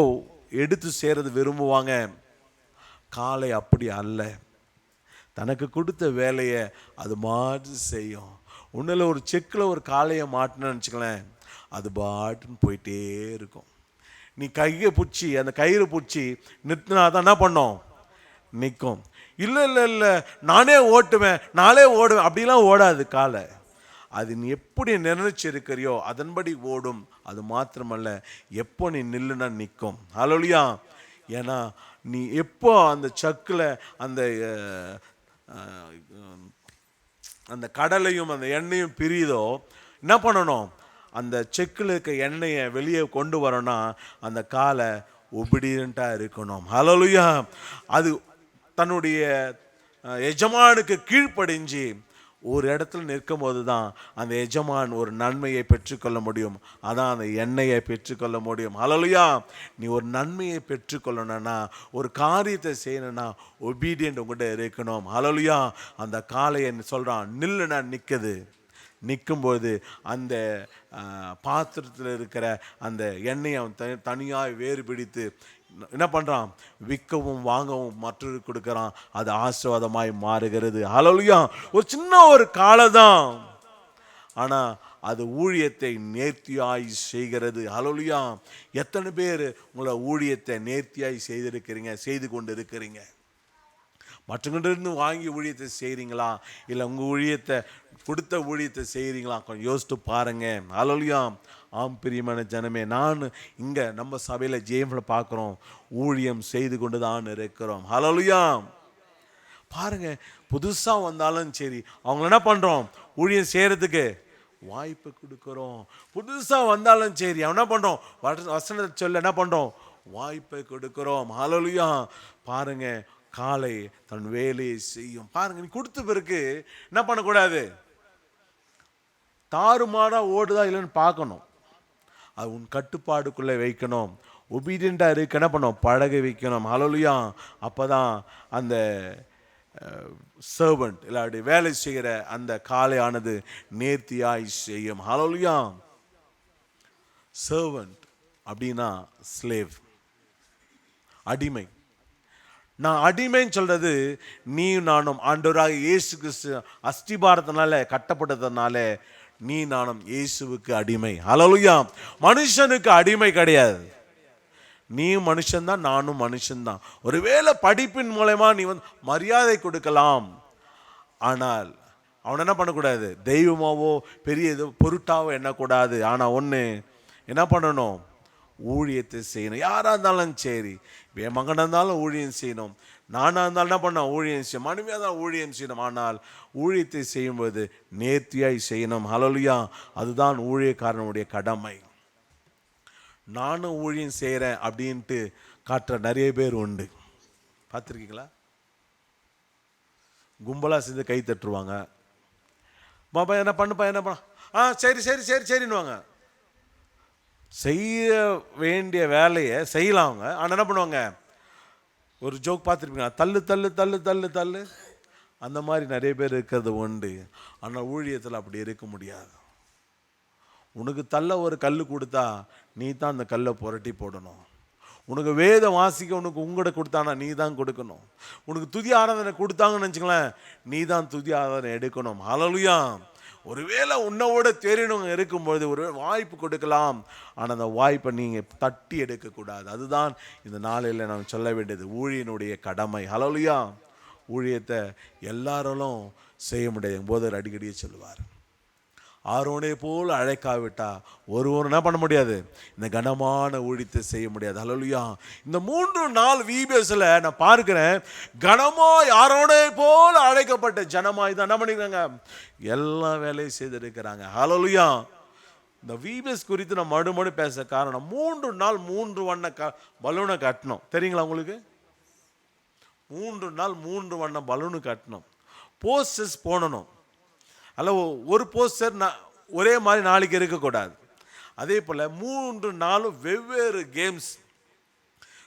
எடுத்து செய்கிறது விரும்புவாங்க. காலை அப்படி அல்ல, தனக்கு கொடுத்த வேலையை அது மாதிரி செய்யும். ஒன்றில் ஒரு செக்கில் ஒரு காளையை மாட்டினு வச்சுக்கலேன், அது பாட்டுன்னு போயிட்டே இருக்கும். நீ கையை பிடிச்சி அந்த கயிறு பிடிச்சி நிறுத்தினா தான் என்ன பண்ணோம், நிற்கும். இல்லை இல்லை இல்லை நானே ஓட்டுவேன், நானே ஓடுவேன், அப்படிலாம் ஓடாது காலை. அது நீ எப்படி நிர்ணயிச்சிருக்கிறியோ அதன்படி ஓடும். அது மாத்திரமல்ல, எப்போ நீ நில்லுனா நிற்கும். ஹல்லேலூயா. ஏன்னா நீ எப்போ அந்த சக்கில் அந்த கடலையும் அந்த எண்ணெயும் பிரியுதோ என்ன பண்ணணும், அந்த செக்கில் இருக்க எண்ணெயை வெளியே கொண்டு வரணும்னா அந்த காலை ஒபீடியண்ட்டாக இருக்கணும். ஹல்லேலூயா. அது தன்னுடைய எஜமானுக்கு கீழ்ப்படிஞ்சு ஒரு இடத்துல நிற்கும் போது தான் அந்த எஜமான் ஒரு நன்மையை பெற்றுக்கொள்ள முடியும். அதான் அந்த எண்ணெயை பெற்றுக்கொள்ள முடியும். ஹல்லேலூயா. நீ ஒரு நன்மையை பெற்றுக்கொள்ளணும்னா, ஒரு காரியத்தை செய்யணும்னா ஒபீடியன்ட் உங்கள்கிட்ட இருக்கணும். ஹல்லேலூயா. அந்த காளையை சொல்கிறான், நில்லுனா நிற்குது. நிற்கும்போது அந்த பாத்திரத்தில் இருக்கிற அந்த எண்ணெயை அவன் தனியாக வேறு பிடித்து என்ன பண்ணுறான், விற்கவும் வாங்கவும் மற்றொரு கொடுக்குறான். அது ஆசீர்வாதமாய் மாறுகிறது. ஹல்லேலூயா. ஒரு சின்ன ஒரு காலம் தான், ஆனால் அது ஊழியத்தை நேர்த்தியாய் செய்கிறது. ஹல்லேலூயா. எத்தனை பேர் உங்களை ஊழியத்தை நேர்த்தியாய் செய்து கொண்டு இருக்கிறீங்க? மற்றவங்கிட்ட வாங்கி ஊழியத்தை செய்கிறீங்களா, இல்லை உங்கள் ஊழியத்தை கொடுத்த ஊழியத்தை செய்கிறீங்களா? கொஞ்சம் யோசித்து பாருங்க. ஹல்லேலூயா. ஆம் பிரியமான ஜனமே, நான் இங்கே நம்ம சபையில் ஜேம்ஸில் பார்க்குறோம், ஊழியம் செய்து கொண்டு தான் இருக்கிறோம். ஹல்லேலூயா. பாருங்க, புதுசாக வந்தாலும் சரி அவங்கள என்ன பண்ணுறோம், ஊழியம் செய்கிறதுக்கு வாய்ப்பு கொடுக்குறோம். புதுசாக வந்தாலும் சரி அவன் என்ன பண்ணுறோம், வசனத்தை சொல்ல என்ன பண்ணுறோம், வாய்ப்பை கொடுக்குறோம். ஹல்லேலூயா. பாருங்க, காலை தன் வேலையை செய்யும். பாருங்க, நீ கொடுத்த பிறகு என்ன பண்ணக்கூடாது, தாறுமாறாக ஓடுதா இல்லைன்னு பார்க்கணும். அது உன் கட்டுப்பாடுக்குள்ளே வைக்கணும். ஒபீடியண்ட்டாக இருக்க என்ன பண்ணணும், பழக வைக்கணும். ஹல்லேலூயா. அப்போ தான் அந்த சர்வன்ட் இல்லாட்டி வேலை செய்கிற அந்த காளையானது நேர்த்தியாய் செய்யும். ஹல்லேலூயா. சர்வன்ட் அப்படின்னா ஸ்லேவ், அடிமை. நான் அடிமைன்னு சொல்றது, நீ நானும் ஆண்டவராக இயேசு கிறிஸ்து அஸ்திபாரத்தினால கட்டப்பட்டதுனால நீ நானும் இயேசுவுக்கு அடிமை. ஹல்லேலூயா. மனுஷனுக்கு அடிமை கிடையாது. நீ மனுஷன்தான், நானும் மனுஷன்தான். ஒருவேளை படிப்பின் மூலமா நீ மரியாதை கொடுக்கலாம், ஆனால் அவனை என்ன பண்ணக்கூடாது, தெய்வமாவோ பெரிய இது பொருட்டாவோ எண்ணக்கூடாது. ஆனால் ஒன்று என்ன பண்ணணும், ஊழியத்தை செய்யணும். யாராக இருந்தாலும் சரி, என் மகனாக இருந்தாலும் ஊழியம் செய்யணும், நானாக இருந்தாலும் என்ன பண்ண ஊழியம் செய்யணும், மனைவியாக தான் ஊழியம் செய்யணும். ஆனால் ஊழியத்தை செய்யும்போது நேர்த்தியாய் செய்யணும். ஹல்லேலூயா. அதுதான் ஊழியக்காரனுடைய கடமை. நானும் ஊழியம் செய்கிறேன் அப்படின்ட்டு காட்டுற நிறைய பேர் உண்டு. பார்த்துருக்கீங்களா? கும்பலாக சேர்ந்து கை தட்டுருவாங்க. பாப்பா என்ன பண்ணுப்பா, என்ன பண்ண, சரி சரி சரி சரின்னுவாங்க. செய்ய வேண்டிய வேலையை செய்யலாம் அவங்க. ஆனால் என்ன பண்ணுவாங்க, ஒரு ஜோக் பார்த்துருப்பீங்க, தள்ளு தள்ளு தள்ளு தள்ளு தள்ளு, அந்த மாதிரி நிறைய பேர் இருக்கிறது உண்டு. ஆனால் ஊழியத்தில் அப்படி இருக்க முடியாது. உனக்கு தள்ள ஒரு கல் கொடுத்தா நீ தான் அந்த கல்லை புரட்டி போடணும். உனக்கு வேதம் வாசிக்க உனக்கு உங்கள்கிட்ட கொடுத்தானா நீ தான் கொடுக்கணும். உனக்கு துதி ஆராதனை கொடுத்தாங்கன்னு வச்சுங்களேன், நீ தான் துதி ஆராதனை எடுக்கணும். ஹல்லேலூயா. ஒருவேளை உன்னோட தெரியணுங்க இருக்கும்போது ஒரு வாய்ப்பு கொடுக்கலாம், ஆனால் அந்த வாய்ப்பை நீங்கள் தட்டி எடுக்கக்கூடாது. அதுதான் இந்த நாளில் நான் சொல்ல வேண்டியது, ஊழியனுடைய கடமை. ஹல்லேலூயா. ஊழியத்தை எல்லாரும் செய்ய முடியாது. போதர் அடிக்கடியே சொல்லுவார், ஆரோனை போல் அழைக்காவிட்டா ஒருவர் என்ன பண்ண முடியாது, இந்த கனமான ஊழியத்தை செய்ய முடியாது. ஹல்லேலூயா. இந்த 3 நாள் VBSல நான் பார்க்கிறேன், கனமாய் ஆரோனை போல் அழைக்கப்பட்ட ஜனமாய் தான் என்ன பண்ணிருக்காங்க, எல்லா வேலையும் செய்திருக்கிறாங்க. ஹல்லேலூயா. இந்த VBS குறித்து நான் மறுபடியும் பேச காரணம், 3 நாள் 3 வண்ண பலூனை கட்டணும். தெரியுங்களா உங்களுக்கு? 3 நாள் 3 வண்ண பலூனு கட்டணும். போஸ்டர்ஸ் போடணும். அல்ல ஒரு போஸ்டர் ஒரே மாதிரி நாளைக்கு இருக்கக்கூடாது. அதே போல் 3 நாளும் வெவ்வேறு கேம்ஸ்.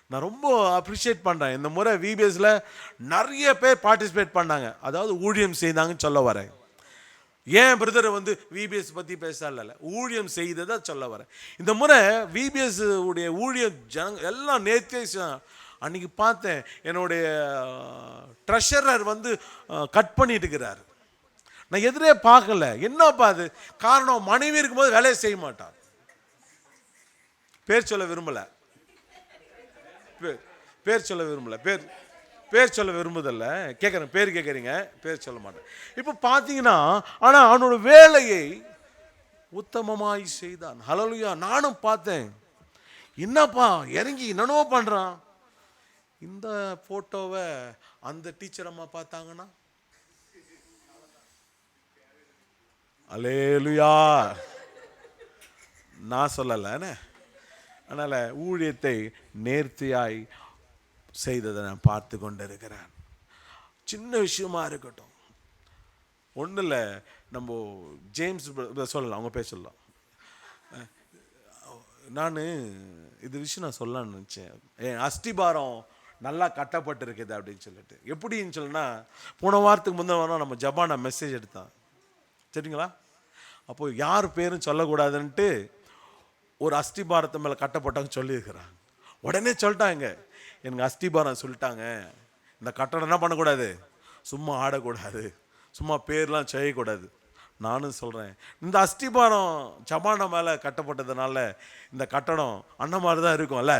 நான் ரொம்ப அப்ரிஷியேட் பண்ணுறேன். இந்த முறை VBSல நிறைய பேர் பார்ட்டிசிபேட் பண்ணாங்க, அதாவது ஊழியம் செய்தாங்கன்னு சொல்ல வரேன். ஏன் பிரதர் VBS பற்றி பேசல, ஊழியம் செய்ததை சொல்ல வரேன். இந்த முறை VBS உடைய ஊழியம் எல்லாம் நேர்த்தியாக அன்னைக்கு பார்த்தேன். என்னுடைய ட்ரெஷரர் கட் பண்ணிட்டு இருக்கிறார். நான் எதிரே பார்க்கல. என்னப்பா அது காரணம்? மனைவி இருக்கும்போது வேலையை செய்ய மாட்டார். பேர் சொல்ல விரும்பல, பேர் சொல்ல விரும்பல, பேர் சொல்ல விரும்புதில்ல. கேட்குறேன், பேர் கேட்குறீங்க, பேர் சொல்ல மாட்டேன். இப்போ பார்த்தீங்கன்னா, ஆனால் அவனோட வேலையை உத்தமமாய் செய்தான். ஹல்லேலூயா. நானும் பார்த்தேன், என்னப்பா இறங்கி என்னனோ பண்ணுறான். இந்த போட்டோவை அந்த டீச்சர் அம்மா பார்த்தாங்கன்னா, அல்லேலூயா, நான் சொல்லலை. அதனால் ஊழியத்தை நேர்த்தியாய் செய்ததை நான் பார்த்து கொண்டு இருக்கிறேன். சின்ன விஷயமா இருக்கட்டும், ஒன்றும் இல்லை. நம்ம ஜேம்ஸ் சொல்லலாம், அவங்க பேர் சொல்லலாம். நான் இது விஷயம் நான் சொல்லலான்னு நினச்சேன். என் அஸ்திபாரம் நல்லா கட்டப்பட்டு இருக்குது அப்படின்னு சொல்லிட்டு. எப்படின்னு சொல்லுன்னா, போன வாரத்துக்கு முந்தின வாரம் நம்ம ஜப்பானை மெசேஜ் எடுத்தான், சரிங்களா? அப்போது யார் பேரும் சொல்லக்கூடாதுன்ட்டு ஒரு அஸ்திபாரத்தை மேலே கட்டப்பட்டாங்க சொல்லியிருக்கிறாங்க. உடனே சொல்லிட்டாங்க, எனக்கு அஸ்திபாரம் சொல்லிட்டாங்க, இந்த கட்டடம் என்ன பண்ணக்கூடாது, சும்மா ஆடக்கூடாது, சும்மா பேர்லாம் செய்யக்கூடாது. நானும் சொல்கிறேன், இந்த அஸ்திபாரம் ஜப்பானை மேலே கட்டப்பட்டதுனால இந்த கட்டடம் அண்ணன் மாதிரி தான் இருக்கும்ல,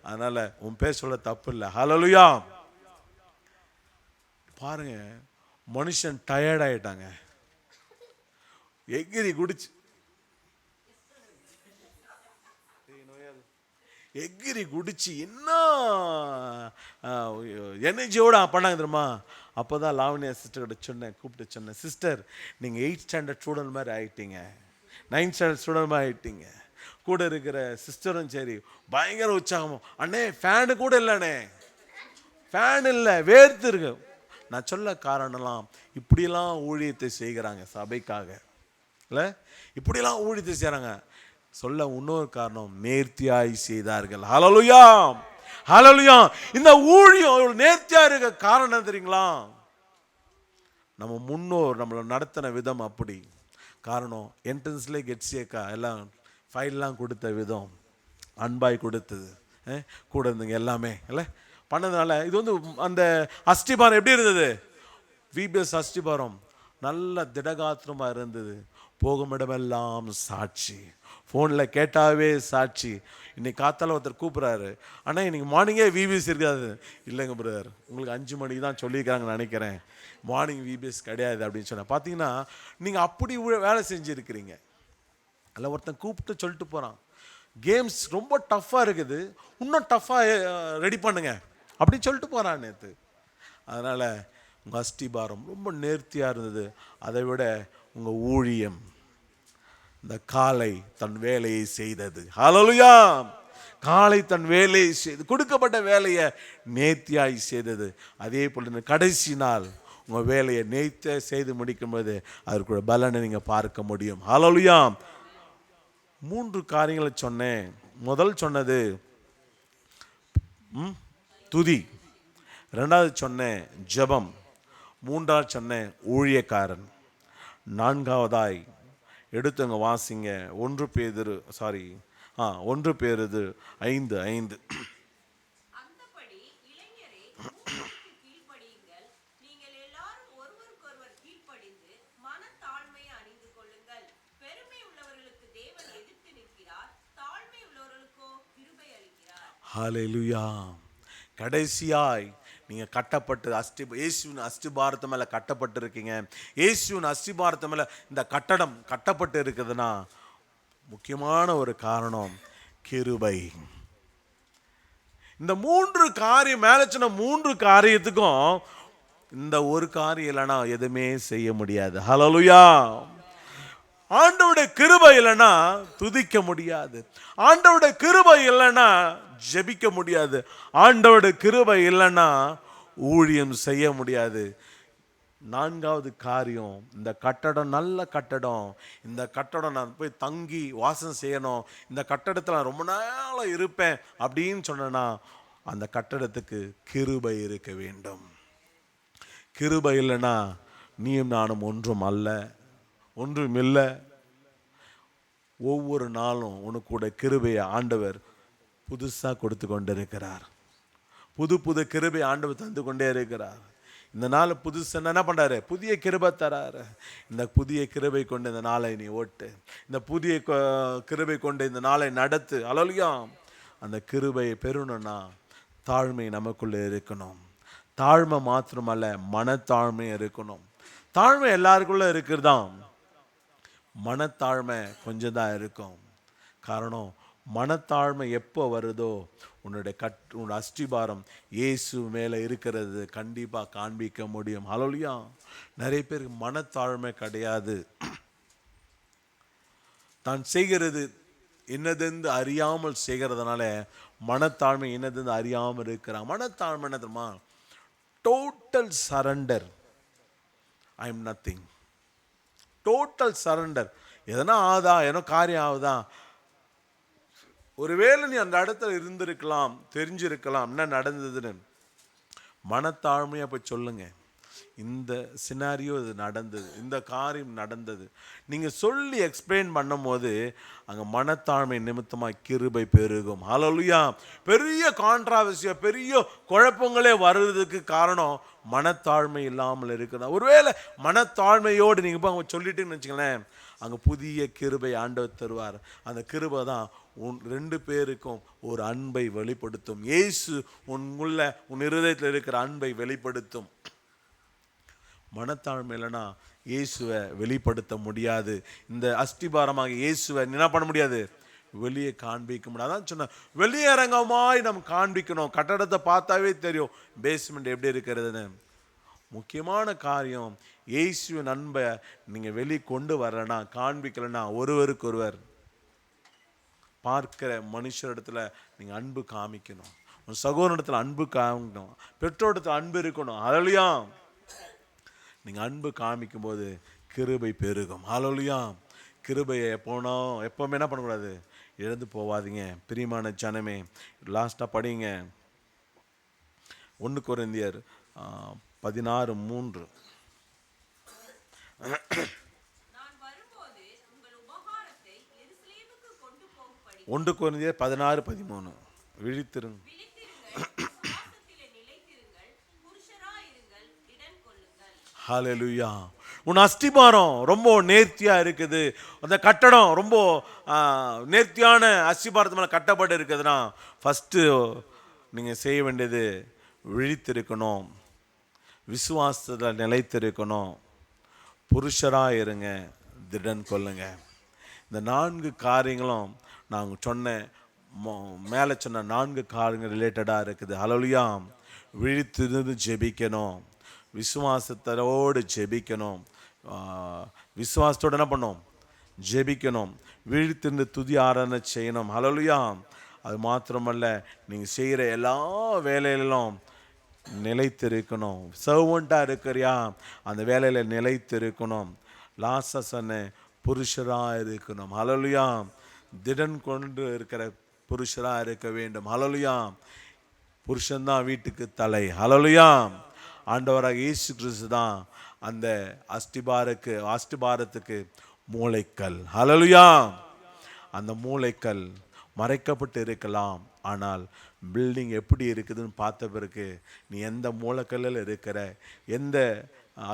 அதனால் உன் பேர் சொல்ல தப்பு இல்லை. ஹல்லேலூயா. பாருங்க, மனுஷன் டயர்ட் ஆயிட்டாங்க. எகிரி குடிச்சு என்ன எனர்ஜியோட பண்ணாங்க தெரியுமா? அப்போ தான் லாவண்யா சிஸ்டர்கிட்ட சொன்னேன், கூப்பிட்டு சொன்னேன், சிஸ்டர் நீங்கள் 8th ஸ்டாண்டர்ட் ஸ்டூடெண்ட் மாதிரி ஆகிட்டீங்க, 9th ஸ்டாண்டர்ட் ஸ்டூடெண்ட் மாதிரி ஆகிட்டீங்க. கூட இருக்கிற சிஸ்டரும் சரி பயங்கர உற்சாகமும், அண்ணே ஃபேனு கூட இல்லைண்ணே, ஃபேன் இல்லை, வேர்த்து இருக்கு. நான் சொல்ல காரணம்லாம் இப்படியெல்லாம் ஊழியத்தை செய்கிறாங்க சபைக்காக, இல்லை இப்படியெல்லாம் ஊழியத்தை செய்கிறாங்க. சொல்ல இன்னொரு காரணம், நேர்த்தியாய் செய்தார்கள். ஹல்லேலூயா, ஹல்லேலூயா. இந்த ஊழியம் நேர்த்தியா இருக்க காரணம் தெரியுங்களா? நம்ம முன்னோர் நம்மளை நடத்தின விதம் அப்படி. காரணம், என்ட்ரன்ஸ்லேயே கெட்ஸியக்கா எல்லாம் ஃபைல்லாம் கொடுத்த விதம், அன்பாய் கொடுத்தது, கூட இருந்துங்க எல்லாமே இல்லை பண்ணதுனால இது அந்த அஸ்திபாரம் எப்படி இருந்தது? VBS அஸ்திபாரம் நல்ல திடகாத்திரமாக இருந்தது. போகும் இடமெல்லாம் சாட்சி, ஃபோனில் கேட்டாவே சாட்சி. இன்னைக்கு காத்தால ஒருத்தர் கூப்பிட்றாரு, ஆனால் இன்னைக்கு மார்னிங்கே VBS இருக்காது. இல்லைங்க பிரதர், உங்களுக்கு 5 மணிக்கு தான் சொல்லியிருக்காங்கன்னு நினைக்கிறேன், மார்னிங் VBS கிடையாது அப்படின்னு சொன்னேன். பார்த்தீங்கன்னா நீங்கள் அப்படி வேலை செஞ்சுருக்கிறீங்க. அதில் ஒருத்தன் கூப்பிட்டு சொல்லிட்டு போகிறான், கேம்ஸ் ரொம்ப டஃப்பாக இருக்குது, இன்னும் டஃப்பாக ரெடி பண்ணுங்க அப்படின்னு சொல்லிட்டு போகிறான் நேற்று. அதனால் உங்கள் அஸ்திபாரம் ரொம்ப நேர்த்தியாக இருந்தது. அதை விட உங்கள் ஊழியம், இந்த காலை தன் வேலையை செய்தது. ஹல்லேலூயா. காலை தன் வேலையை செய்து, கொடுக்கப்பட்ட வேலையை நேர்த்தியாய் செய்தது. அதே போல் கடைசி நாள் உங்கள் வேலையை நேர்த்தியாக செய்து முடிக்கும்போது அதற்குள்ள பலனை நீங்கள் பார்க்க முடியும். ஹல்லேலூயா. 3 காரியங்களை சொன்னேன். முதல் சொன்னது துதி, 2வது சொன்னேன் ஜெபம், 3வது சொன்னேன் ஊழியக்காரன், 4வதாய் எடுத்துங்க வாசிங்க 1 பேதுரு 5:5. அந்தபடி இளைஞரே, கிறிஸ்துவுக்கு கீழ்ப்படியுங்கள். நீங்கள் எல்லாரும் ஒருவருக்கொருவர் கீழ்ப்படிந்து மனத்தாழ்மையை அணிந்து கொள்ளுங்கள். பெருமை உள்ளவர்களுக்கு தேவன் எதிர்த்து நிற்கிறார், தாழ்மை உள்ளவர்களுக்கோ கிருபை அளிக்கிறார். ஹல்லேலூயா. கடைசியாய் நீங்கள் கட்டப்பட்டு இயேசுவின் அஸ்திபாரத்து மேலே கட்டப்பட்டு இருக்கீங்க. இயேசுவின் அஸ்திபாரத்து மேலே இந்த கட்டடம் கட்டப்பட்டு இருக்குதுன்னா முக்கியமான ஒரு காரணம் கிருபை. இந்த 3 காரியம், மேலே சொன்ன 3 காரியத்துக்கும் இந்த ஒரு காரியம் இல்லைன்னா எதுவுமே செய்ய முடியாது. ஹல்லேலூயா. ஆண்டவருடைய கிருபை இல்லைன்னா துதிக்க முடியாது. ஆண்டவருடைய கிருபை இல்லைன்னா ஜெபிக்க முடியாது. ஆண்டவருடைய கிருபை இல்லைன்னா ஊழியம் செய்ய முடியாது. 4வது காரியம், இந்த கட்டடம் நல்ல கட்டடம், இந்த கட்டடம் நான் போய் தங்கி வாசம் செய்யணும், இந்த கட்டடத்தில் நான் ரொம்ப நாளாக இருப்பேன் அப்படின்னு சொன்னா அந்த கட்டடத்துக்கு கிருபை இருக்க வேண்டும். கிருபை இல்லைன்னா நீயும் நானும் ஒன்றும் அல்ல, ஒன்றும் இல்லை. ஒவ்வொரு நாளும் உனக்கு கூட கிருபையை ஆண்டவர் புதுசாக கொடுத்து கொண்டு இருக்கிறார். புது புது கிருபை ஆண்டவர் தந்து கொண்டே இருக்கிறார். இந்த நாள் புதுசு என்ன பண்ணுறாரு? புதிய கிருபை தராரு. இந்த புதிய கிருபை கொண்டு இந்த நாளை நீ ஓட்டு. இந்த புதிய கிருபை கொண்டு இந்த நாளை நடத்து. ஹல்லேலூயா. அந்த கிருபையை பெறணும்னா தாழ்மை நமக்குள்ளே இருக்கணும். தாழ்மை மாத்திரமல்ல, மனத்தாழ்மை இருக்கணும். தாழ்மை எல்லாருக்குள்ள இருக்கிறதாம், மனத்தாழ்மை கொஞ்சம் தான் இருக்கும். காரணம், மனத்தாழ்மை எப்போ வருதோ உன்னோட அஸ்திபாரம் இயேசு மேலே இருக்கிறது கண்டிப்பாக காண்பிக்க முடியும். ஹல்லேலூயா. நிறைய பேருக்கு மனத்தாழ்மை கிடையாது. தான் செய்கிறது என்னதென்று அறியாமல் செய்கிறதுனால மனத்தாழ்மை என்னதென்று அறியாமல் இருக்கிறான். மனத்தாழ்மை என்ன தெரியுமா? Total surrender. I am nothing. Total surrender. எதனா ஆகுதா, ஏதோ காரியம் ஆகுதா, ஒருவேளை நீ அந்த இடத்துல இருந்திருக்கலாம், தெரிஞ்சிருக்கலாம் என்ன நடந்ததுன்னு. மனத்தாழ்மையா போய் சொல்லுங்க, இந்த சினாரியோ இது நடந்தது, இந்த காரியம் நடந்தது. நீங்கள் சொல்லி எக்ஸ்பிளைன் பண்ணும் போது அங்கே மனத்தாழ்மை நிமித்தமாக கிருபை பெருகும். ஹல்லேலூயா. பெரிய கான்ட்ராவர்சியா, பெரிய குழப்பங்களே வர்றதுக்கு காரணம் மனத்தாழ்மை இல்லாமல் இருக்கிறதா. ஒருவேளை மனத்தாழ்மையோடு நீங்கள் போய் அவங்க சொல்லிட்டுன்னு வச்சுங்களேன், அங்கே புதிய கிருபை ஆண்டவர் தருவார். அந்த கிருபை தான் உன் 2 பேருக்கும் ஒரு அன்பை வெளிப்படுத்தும். இயேசு உன் இருதயத்தில் இருக்கிற அன்பை வெளிப்படுத்தும். மனத்தாழ்மை இல்லைன்னா இயேசுவை வெளிப்படுத்த முடியாது. இந்த அஸ்திபாரமாக இயேசுவை என்ன பண்ண முடியாது? வெளியே காண்பிக்க முடியாது. அதான் சொன்ன, வெளியரங்கமாய் நம்ம காண்பிக்கணும். கட்டடத்தை பார்த்தாவே தெரியும் பேஸ்மெண்ட் எப்படி இருக்கிறதுன்னு. முக்கியமான காரியம், இயேசுவின் அன்பை நீங்கள் வெளியே கொண்டு வரலன்னா, காண்பிக்கலைன்னா, ஒருவருக்கு ஒருவர் பார்க்கிற மனுஷரிடத்துல நீங்கள் அன்பு காமிக்கணும். உன் சகோதரனிடத்தில் அன்பு காமிக்கணும். பெற்றோரிடத்தில் அன்பு இருக்கணும். ஹல்லேலூயா. நீங்கள் அன்பு காமிக்கும் போது கிருபை பெருகும். ஹல்லேலூயா. கிருபையை எப்போவுமே என்ன பண்ணக்கூடாது? இழந்து போவாதீங்க. பிரியமான ஜனமே, லாஸ்ட்டாக படிங்க 1 கொரிந்தியர் 16:3. நான் வரும்போது உங்கள் உபகாரத்தை எருசலேமுக்கு கொண்டு போகும்படி 1 கொரிந்தியர் 16:13. விழித்திருங்க, விசுவாசத்திலே நிலைத்திருங்கள், புருஷராயிருங்கள், திடன் கொள்ளுங்கள். ஹல்லேலூயா. உன் அஸ்திபாரம் ரொம்ப நேர்த்தியா இருக்குது, அந்த கட்டடம் ரொம்ப நேர்த்தியான அஸ்திபாரத்து மேலே கட்டப்பட்டு இருக்குதுன்னா ஃபஸ்ட்டு நீங்கள் செய்ய வேண்டியது விழித்திருக்கணும், விசுவாசத்தில் நிலைத்திருக்கணும், புருஷராக இருங்க, திடன் கொள்ளுங்க. இந்த 4 காரியங்களும் நாங்கள் சொன்ன மேலே சொன்ன 4 காரியங்கள் ரிலேட்டடாக இருக்குது. ஹல்லேலூயா. விழித்திருந்து ஜெபிக்கணும், விசுவாசத்தோடு ஜெபிக்கணும், விசுவாசத்தோடு என்ன பண்ணணும்? ஜெபிக்கணும். விழித்திருந்து துதி ஆராதனை செய்யணும். ஹல்லேலூயா. அது மாத்திரமல்ல, நீங்கள் செய்கிற எல்லா வேலையிலும் நிலைத்திருக்கணும். சர்வெண்ட்டாக இருக்கிறியா, அந்த வேலையில் நிலைத்திருக்கணும். லாஸ்ட்டாக சொன்ன புருஷராக இருக்கணும். ஹல்லேலூயா. திடன் கொண்டு இருக்கிற புருஷராக இருக்க வேண்டும். ஹல்லேலூயா. புருஷன்தான் வீட்டுக்கு தலை. ஹல்லேலூயா. ஆண்டவராக இயேசு கிறிஸ்து தான் அந்த அஸ்திபாரத்துக்கு மூளைக்கல். ஹல்லேலூயா. அந்த மூளைக்கல் மறைக்கப்பட்டு இருக்கலாம், ஆனால் பில்டிங் எப்படி இருக்குதுன்னு பார்த்த பிறகு நீ எந்த மூளைக்கல்லில் இருக்கிற, எந்த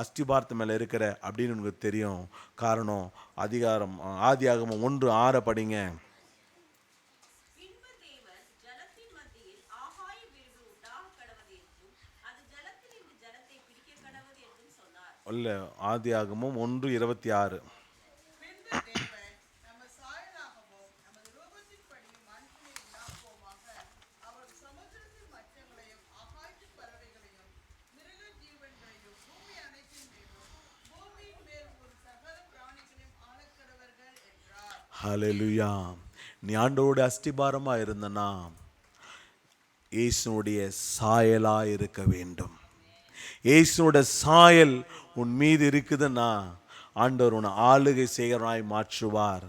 அஸ்திபாரத்து மேலே இருக்கிற அப்படின்னு உனக்கு தெரியும். காரணம், ஆதியாகமம் 1:6 படிங்க. பின்பு தேவன் ஜலத்தின் மத்தியில் ஆகாய விரிவு உண்டாக கடவது என்றும், அது இல்லை, ஆதியாகமம் 1:26. பின்பு தேவன் நம்ம சாயலாகவும் நமது ரூபத்தின்படியும் மனுஷனை உண்டாக்குவோமாக. அவர் சமுத்திரத்தின் மச்சங்களையும் ஆகாயத்தின் பறவைகளையும் மிருக ஜீவன்களையும் பூமி அனைத்தின் மேலும் பூமியின் மேல் ஒரு சகல பிராணிகளையும் ஆளக்கடவர்கள் என்றார். ஹல்லேலூயா. நீ ஆண்டவருடைய அஸ்திபாரமா இருந்தனா இயேசுனுடைய சாயலா இருக்க வேண்டும். இயேசுனுடைய சாயல் உன் மீது இருக்குதுன்னா ஆண்டவர் உன்னை ஆளுகை செய்கிறவனாய் மாற்றுவார்.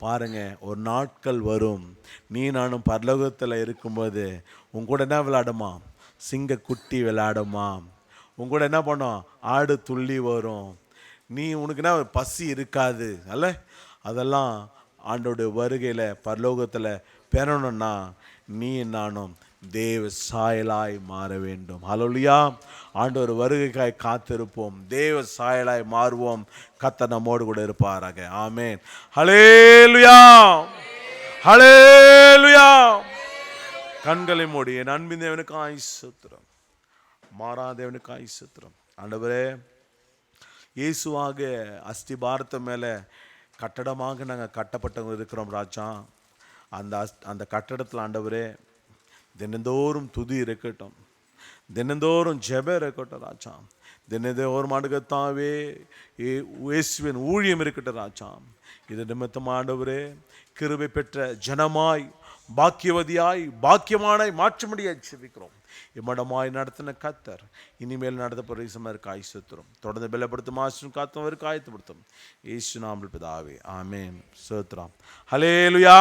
பாருங்க, ஒரு நாட்கள் வரும், நீ நானும் பரலோகத்தில் இருக்கும்போது உன் கூட என்ன விளையாடுமா? சிங்க குட்டி விளையாடுமா? உன் கூட என்ன பண்ணும்? ஆடு துள்ளி வரும். நீ உனக்கு என்ன பசி இருக்காது அல்ல? அதெல்லாம் ஆண்டோடைய வருகையில் பரலோகத்தில் பெறணும்னா நீ நானும் தேவ சாயலாய் மாற வேண்டும். ஹல்லேலூயா. ஆண்டவர் வருகைக்காய் காத்திருப்போம், தேவ சாயலாய் மாறுவோம். கர்த்தர் நம்மோடு கூட இருப்பாராக. ஆமென். ஹல்லேலூயா, ஹல்லேலூயா. கண்களை மூடி என் அன்பின் தேவனுக்காய் ஸ்தோத்திரம், மாறாதேவனுக்காய் ஸ்தோத்திரம். ஆண்டவரே, இயேசுவாக அஸ்திபாரத்து மேலே கட்டடமாக நாங்கள் கட்டப்பட்டவங்க இருக்கிறோம் ராஜா. அந்த கட்டடத்தில் ஆண்டவரே தினந்தோறும் துதி இருக்கட்டும், தினந்தோறும் ஜெபம் இருக்கட்டும் ராஜா. தினந்தோறும் ஆண்டுகத்தாவே இயேசுவின் ஊழியம் இருக்கட்டும் ராஜா. இது நிமித்தம் ஆண்டவரே கிருபை பெற்ற ஜனமாய் பாக்கியவதியாய் பாக்கியமானாய் மாற்றும்படியாய் செபிக்கிறோம். இம்மடமாய் நடத்தின கர்த்தர் இனிமேல் நடத்தப்படுற காய் சுத்துறோம். தொடர்ந்து பலப்படுத்தும் ஆசிரும் காத்தும் காயத்துப்படுத்தும். இயேசு நாமத்தில் பிதாவே, ஆமென். ஸ்தோத்திரம். ஹல்லேலூயா.